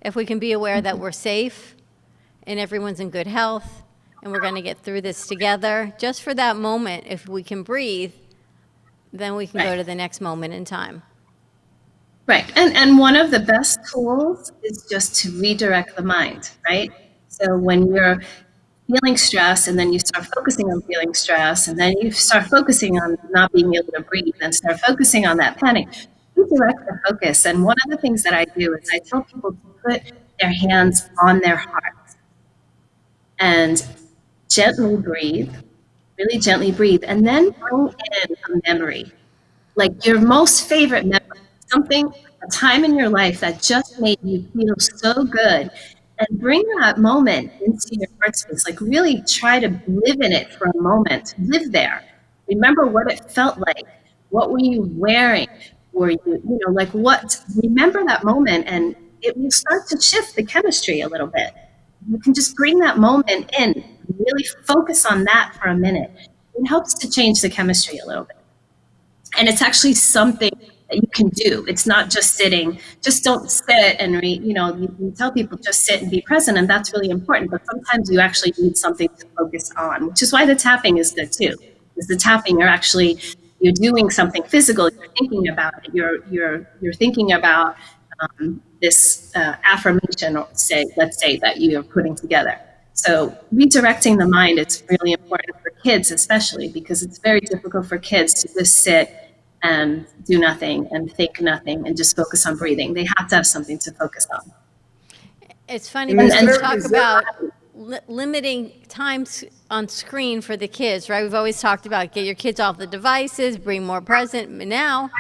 if we can be aware that we're safe and everyone's in good health and we're going to get through this together, just for that moment, if we can breathe, then we can go to the next moment in time. Right. And one of the best tools is just to redirect the mind, right? So when you're feeling stress and then you start focusing on feeling stress and then you start focusing on not being able to breathe and start focusing on that panic, redirect the focus. And one of the things that I do is I tell people to put their hands on their heart and gently breathe, really gently breathe, and then bring in a memory, like your most favorite memory, a time in your life that just made you feel so good, and bring that moment into your heart space. Like really try to live in it for a moment. Live there. Remember what it felt like. What were you wearing? Were you, remember that moment, and it will start to shift the chemistry a little bit. You can just bring that moment in, really focus on that for a minute. It helps to change the chemistry a little bit. And it's actually something that you can do. It's not just sitting. Just don't sit and read. You tell people just sit and be present, and that's really important. But sometimes you actually need something to focus on, which is why the tapping is good too. Because the tapping, you're doing something physical. You're thinking about it. You're thinking about this affirmation, or let's say that you're putting together. So redirecting the mind is really important for kids, especially because it's very difficult for kids to just sit and do nothing and think nothing and just focus on breathing. They have to have something to focus on. It's funny because you talk about limiting times on screen for the kids, right? We've always talked about get your kids off the devices, bring more present. Now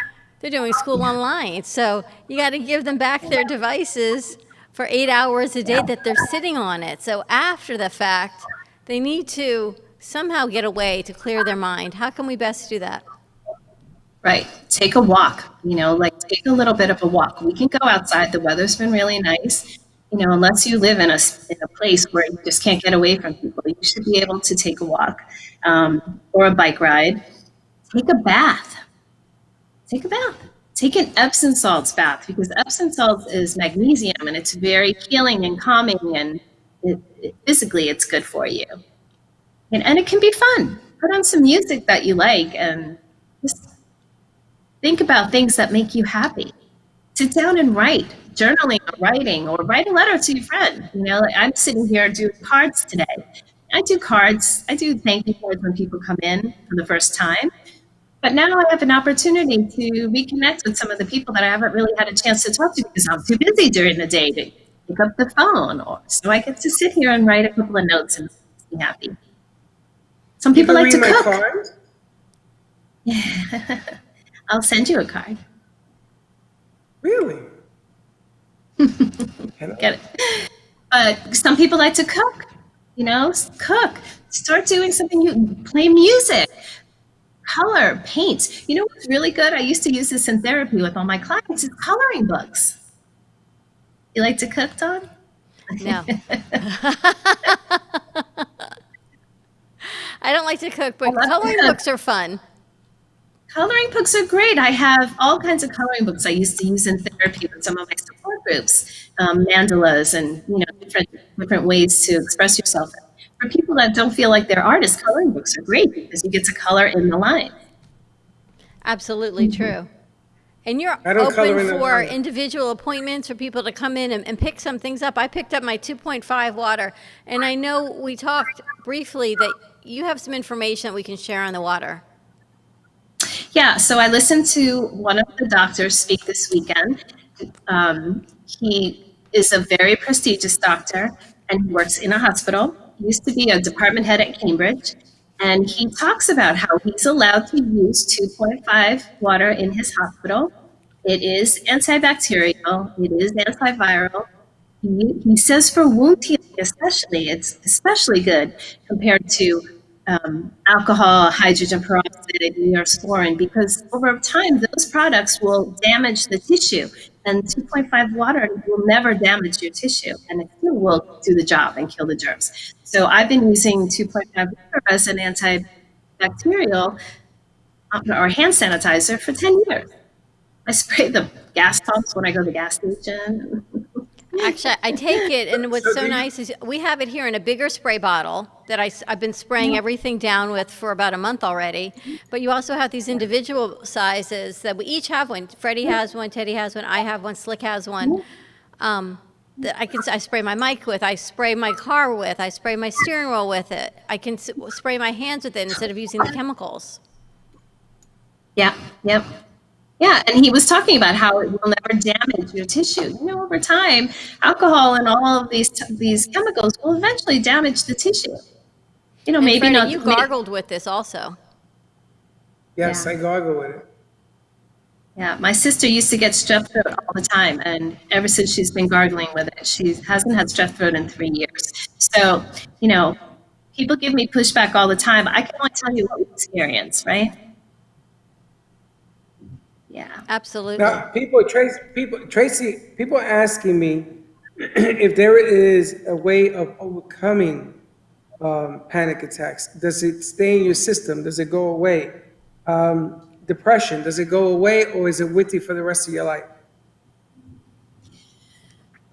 they're doing school online. So you got to give them back their devices for 8 hours a day that they're sitting on it. So after the fact, they need to somehow get away to clear their mind. How can we best do that? Right. Take a walk, take a little bit of a walk. We can go outside. The weather's been really nice. Unless you live in a place where you just can't get away from people, you should be able to take a walk or a bike ride. Take a bath. Take a bath. Take an Epsom salts bath, because Epsom salts is magnesium and it's very healing and calming, and physically it's good for you. And it can be fun. Put on some music that you like and just think about things that make you happy. Sit down and write, journaling or writing, or write a letter to your friend. I'm sitting here doing cards today. I do cards. I do thank you cards when people come in for the first time. But now I have an opportunity to reconnect with some of the people that I haven't really had a chance to talk to because I'm too busy during the day to pick up the phone. So I get to sit here and write a couple of notes and be happy. Some people like to cook. Card? Yeah. I'll send you a card. Really? Get it. But some people like to cook, cook. Start doing something, you play music, color, paint. You know what's really good? I used to use this in therapy with all my clients is coloring books. You like to cook, Dawn? No. I don't like to cook, but coloring books are fun. Coloring books are great. I have all kinds of coloring books I used to use in therapy with some of my support groups, mandalas and different ways to express yourself. For people that don't feel like they're artists, coloring books are great because you get to color in the line. Absolutely true. And you're don't color in open the for line. individual appointments for people to come in and pick some things up. I picked up my 2.5 water, and I know we talked briefly that you have some information that we can share on the water. Yeah, so I listened to one of the doctors speak this weekend. He is a very prestigious doctor, and he works in a hospital. He used to be a department head at Cambridge, and he talks about how he's allowed to use 2.5 water in his hospital. It is antibacterial, it is antiviral. He says for wound healing especially, it's especially good compared to alcohol, hydrogen peroxide, neosporin, because over time those products will damage the tissue, and 2.5 water will never damage your tissue, and it still will do the job and kill the germs. So I've been using 2.5 water as an antibacterial or hand sanitizer for 10 years. I spray the gas pumps when I go to the gas station. Actually, I take it, and what's so nice is we have it here in a bigger spray bottle that I've been spraying everything down with for about a month already. But you also have these individual sizes that we each have one. Freddie has one, Teddy has one, I have one, Slick has one. That I spray my mic with, I spray my car with, I spray my steering wheel with it. I can spray my hands with it instead of using the chemicals. Yeah, yep. Yeah, and he was talking about how it will never damage your tissue. Over time, alcohol and all of these chemicals will eventually damage the tissue. And maybe Freddie, not. you gargled with this also. Yes, Yeah. I gargle with it. Yeah, my sister used to get strep throat all the time, and ever since she's been gargling with it, she hasn't had strep throat in 3 years. So, people give me pushback all the time. I can only tell you what we experience, right? Yeah. Absolutely. Now, Tracy, people are asking me if there is a way of overcoming panic attacks. Does it stay in your system? Does it go away? Depression, does it go away, or is it with you for the rest of your life?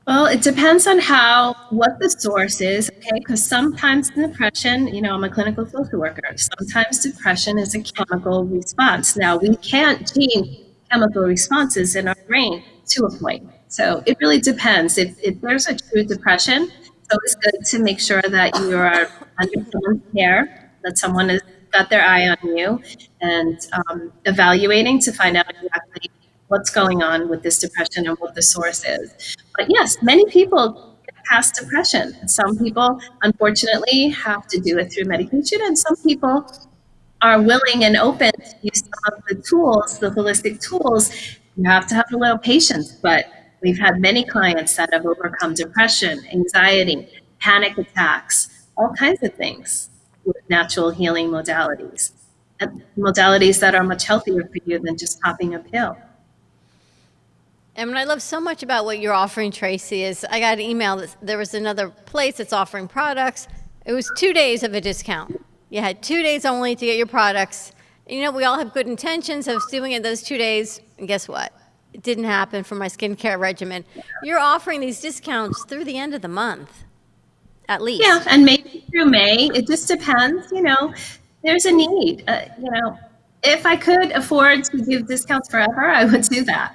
Well, it depends on what the source is, okay? Because sometimes depression, I'm a clinical social worker. Sometimes depression is a chemical response. Now, we can't change chemical responses in our brain to a point. So it really depends. If there's a true depression, so it's good to make sure that you are under someone's care, that someone has got their eye on you, and evaluating to find out exactly what's going on with this depression and what the source is. But yes, many people get past depression. Some people, unfortunately, have to do it through medication, and some people are willing and open to use some of the tools, the holistic tools. You have to have a little patience, but we've had many clients that have overcome depression, anxiety, panic attacks, all kinds of things with natural healing modalities, and modalities that are much healthier for you than just popping a pill. And what I love so much about what you're offering, Tracy, is I got an email that there was another place that's offering products. It was 2 days of a discount. You had 2 days only to get your products. And, we all have good intentions of doing it those 2 days. And guess what? It didn't happen for my skincare regimen. You're offering these discounts through the end of the month, at least. Yeah, and maybe through May. It just depends. There's a need. If I could afford to give discounts forever, I would do that.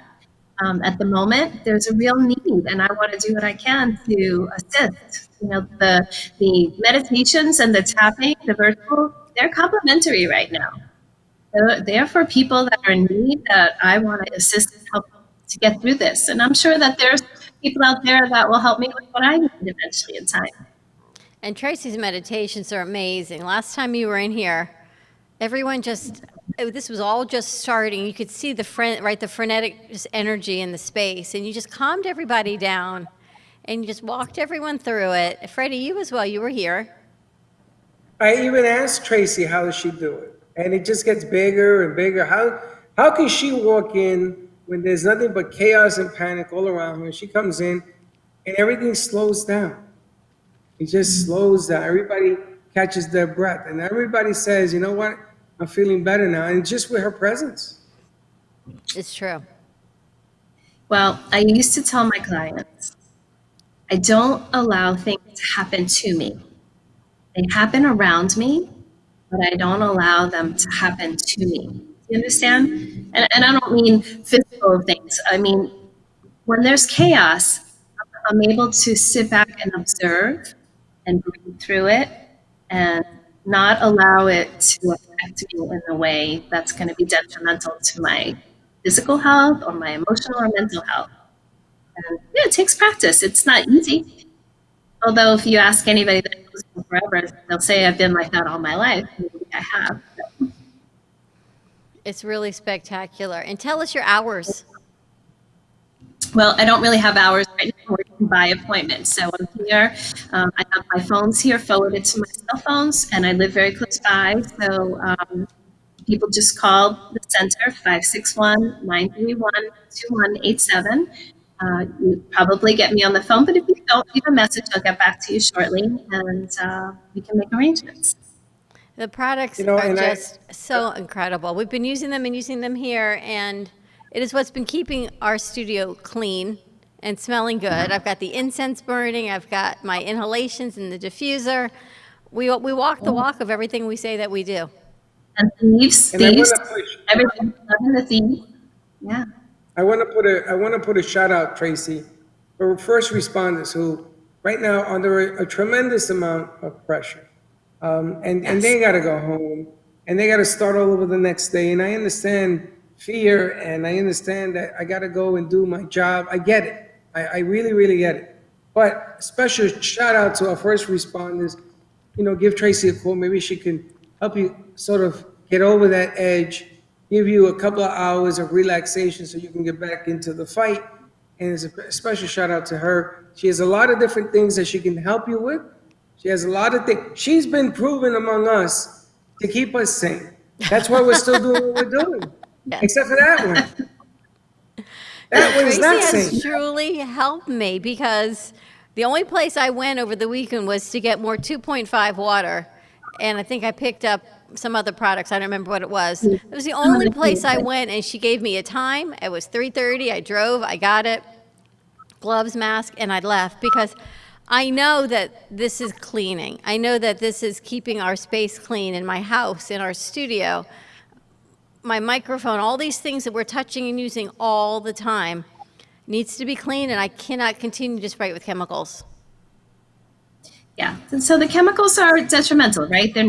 At the moment, there's a real need, and I want to do what I can to assist. The meditations and the tapping, the virtual, they're complementary right now. They're for people that are in need that I want to assist and help to get through this. And I'm sure that there's people out there that will help me with what I need eventually in time. And Tracy's meditations are amazing. Last time you were in here, everyone this was all just starting. You could see the frenetic just energy in the space, and you just calmed everybody down. and you just walked everyone through it. Freddie, you as well, you were here. I even asked Tracy, how does she do it? And it just gets bigger and bigger. How can she walk in when there's nothing but chaos and panic all around her? And she comes in and everything slows down. It just slows down. Everybody catches their breath. And everybody says, you know what? I'm feeling better now. And just with her presence. It's true. Well, I used to tell my clients, I don't allow things to happen to me. They happen around me, but I don't allow them to happen to me. You understand? And I don't mean physical things. I mean, when there's chaos, I'm able to sit back and observe and breathe through it and not allow it to affect me in a way that's going to be detrimental to my physical health or my emotional or mental health. And yeah, it takes practice. It's not easy. Although if you ask anybody that knows me forever, they'll say I've been like that all my life. Maybe I have. It's really spectacular. And tell us your hours. Well, I don't really have hours right now. We're working by appointment. So I'm here. I have my phones here forwarded to my cell phones, and I live very close by. So people just call the center, 561-931-2187. You probably get me on the phone, but if you don't, leave a message. I'll get back to you shortly, and we can make arrangements. The products are just so incredible. We've been using them here, and it is what's been keeping our studio clean and smelling good. I've got the incense burning. I've got my inhalations in the diffuser. We walk the walk of everything we say that we do. And thieves, everything, loving the thieves. Yeah. I want to put a shout out, Tracy, for first responders who right now are under a tremendous amount of pressure. And they got to go home and they got to start all over the next day. And I understand fear and I understand that I got to go and do my job. I get it. I really, really get it. But special shout out to our first responders. Give Tracy a call. Maybe she can help you sort of get over that edge, give you a couple of hours of relaxation so you can get back into the fight. And it's a special shout out to her. She has a lot of different things that she can help you with. She has a lot of things. She's been proven among us to keep us sane. That's why we're still doing what we're doing. Yes. Except for that one. That one is not sane. Tracy has truly helped me because the only place I went over the weekend was to get more 2.5 water. And I think I picked up some other products. I don't remember what it was. It was the only place I went, and she gave me a time. It was 3:30. I drove. I got it. Gloves, mask, and I left because I know that this is cleaning. I know that this is keeping our space clean in my house, in our studio, my microphone, all these things that we're touching and using all the time needs to be clean, and I cannot continue to spray it with chemicals. Yeah, and so the chemicals are detrimental, right? They're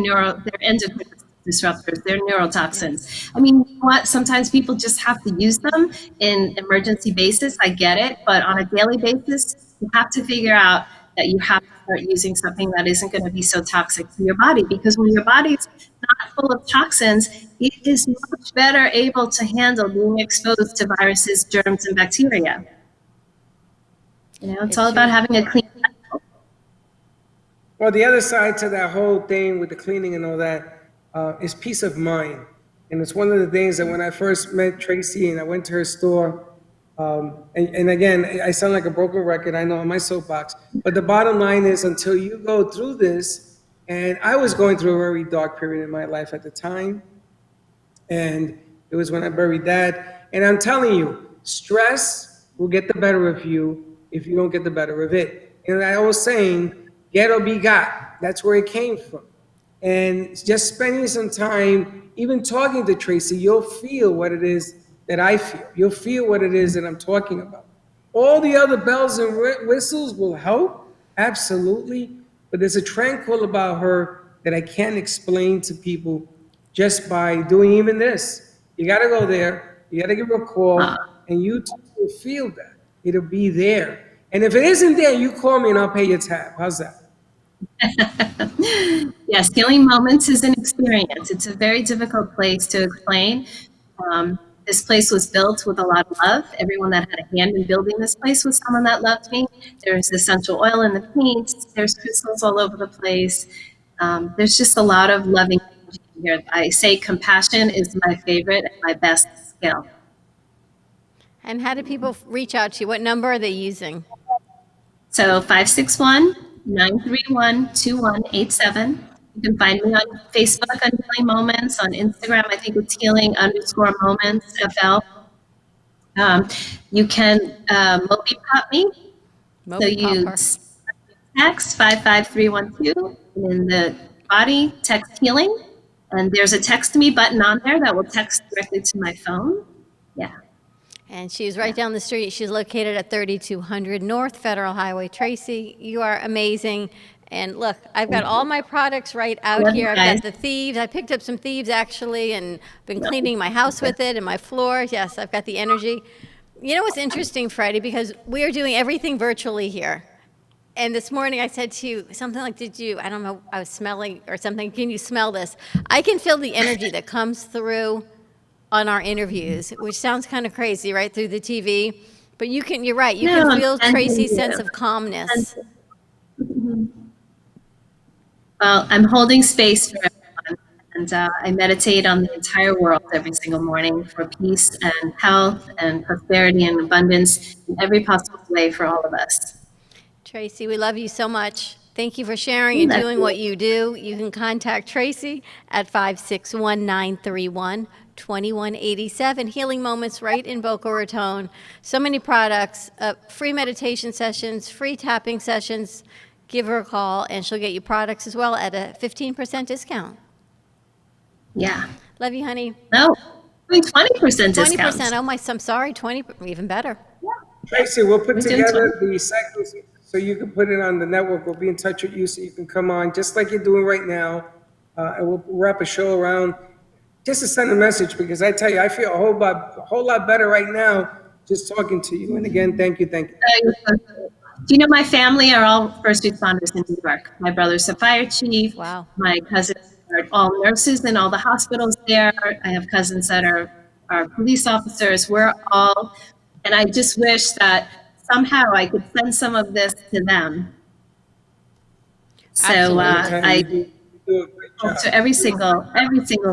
endocrine disruptors, they're neurotoxins. I mean, what? Sometimes people just have to use them in emergency basis. I get it, but on a daily basis, you have to figure out that you have to start using something that isn't going to be so toxic to your body, because when your body's not full of toxins, it is much better able to handle being exposed to viruses, germs, and bacteria. It's all about having a clean. Well, the other side to that whole thing with the cleaning and all that is peace of mind. And it's one of the things that when I first met Tracy and I went to her store, and again, I sound like a broken record, I know, on my soapbox, but the bottom line is until you go through this, and I was going through a very dark period in my life at the time, and it was when I buried Dad, and I'm telling you, stress will get the better of you if you don't get the better of it. And I was saying, get or be got. That's where it came from. And just spending some time, even talking to Tracy, you'll feel what it is that I feel. You'll feel what it is that I'm talking about. All the other bells and whistles will help, absolutely. But there's a tranquil about her that I can't explain to people just by doing even this. You got to go there. You got to give her a call, and you will feel that. It'll be there. And if it isn't there, you call me and I'll pay your tab. How's that? Yes, healing moments is an experience. It's a very difficult place to explain. This place was built with a lot of love. Everyone that had a hand in building this place was someone that loved me. There's essential oil in the paint. There's crystals all over the place. There's just a lot of loving energy here. I say compassion is my favorite and my best skill. And how do people reach out to you? What number are they using? So 561-931-2187. You can find me on Facebook on Healing Moments, on Instagram, I think it's healing_moments FL. You can MobiPop me. So you text 55312, and in the body, text healing. And there's a text me button on there that will text directly to my phone. Yeah. And she's right down the street. She's located at 3200 North Federal Highway. Tracy, you are amazing. And look, I've got all my products right out here. I've got the Thieves. I picked up some Thieves actually and been cleaning my house with it and my floor. Yes, I've got the energy. You know what's interesting, Freddie, because we are doing everything virtually here. And this morning I said to you something like, I don't know, I was smelling or something. Can you smell this? I can feel the energy that comes through on our interviews, which sounds kind of crazy, right, through the TV. But you're right. You can feel Tracy's sense of calmness. Well, I'm holding space for everyone, and I meditate on the entire world every single morning for peace and health and prosperity and abundance in every possible way for all of us. Tracy, we love you so much. Thank you for sharing and doing what you do. You can contact Tracy at 561-931-2187. Healing Moments right in Boca Raton. So many products, free meditation sessions, free tapping sessions. Give her a call, and she'll get you products as well at a 15% discount. Yeah. Love you, honey. No, 20% discount. 20%. Oh, I'm sorry, 20, even better. Yeah. Tracy, we'll put together the cycles so you can put it on the network. We'll be in touch with you so you can come on, just like you're doing right now. And we'll wrap a show around just to send a message, because I tell you, I feel a whole lot better right now just talking to you. And again, thank you. Do you know my family are all first responders in New York? My brother's a fire chief. Wow. My cousins are all nurses in all the hospitals there. I have cousins that are police officers. We're all, and I just wish that somehow I could send some of this to them. So to every single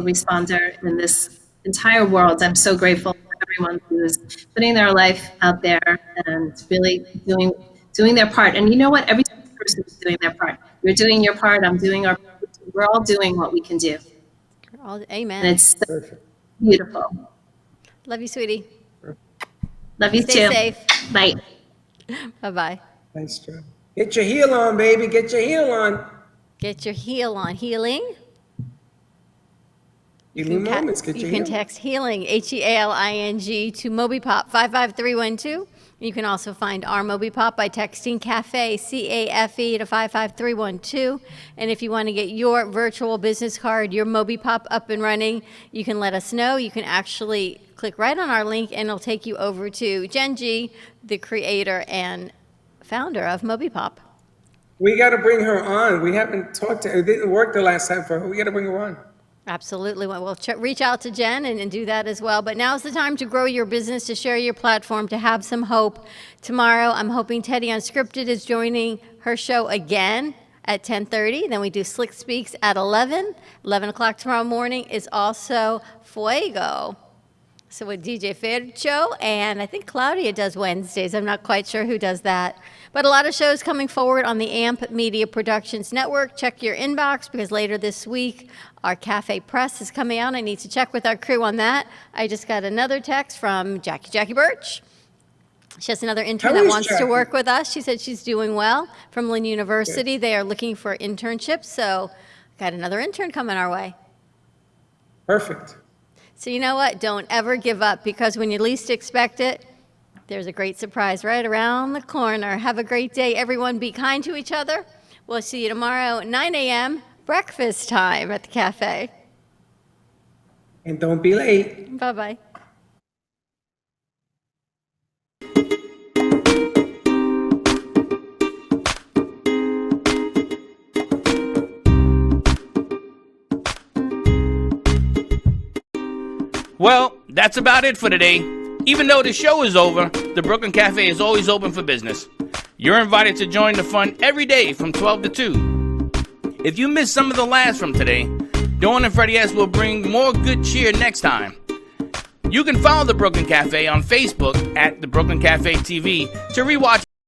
responder in this entire world, I'm so grateful for everyone who is putting their life out there and really doing their part. And you know what? Every person is doing their part. You're doing your part. I'm doing our part. We're all doing what we can do. Amen. And it's so beautiful. Love you, sweetie. Love you Stay too. safe. Bye. Bye-bye. Thanks, Joe. Get your heel on, baby. Get your heel on. Get your heel on. Healing? Healing Moments. Get your You heel can text HEALING, HEALING, to MobiPop 55312. You can also find our MobiPop by texting CAFE, CAFE, to 55312. And if you want to get your virtual business card, your MobiPop up and running, you can let us know. You can actually click right on our link, and it'll take you over to Jen G, the creator and founder of MobiPop. We got to bring her on. We haven't talked to her. It didn't work the last time for her. We got to bring her on. Absolutely. We'll reach out to Jen and do that as well. But now's the time to grow your business, to share your platform, to have some hope. Tomorrow, I'm hoping Teddy Unscripted is joining her show again at 10:30. Then we do Slick Speaks at 11. 11 o'clock tomorrow morning is also Fuego. So with DJ Fercho, and I think Claudia does Wednesdays. I'm not quite sure who does that. But a lot of shows coming forward on the AMP Media Productions Network. Check your inbox, because later this week, our Cafe Press is coming out. I need to check with our crew on that. I just got another text from Jackie Birch. She has another intern that wants to work with us. She said she's doing well from Lynn University. They are looking for internships, so got another intern coming our way. Perfect. So you know what? Don't ever give up, because when you least expect it, there's a great surprise right around the corner. Have a great day, everyone. Be kind to each other. We'll see you tomorrow at 9 a.m., breakfast time at the cafe. And don't be late. Bye-bye. Well, That's about it for today. Even though the show is over, the Brooklyn Cafe is always open for business. You're invited to join the fun every day from 12 to 2. If you missed some of the laughs from today, Dawn and Freddie S. will bring more good cheer next time. You can follow the Brooklyn Cafe on Facebook at the Brooklyn Cafe TV to rewatch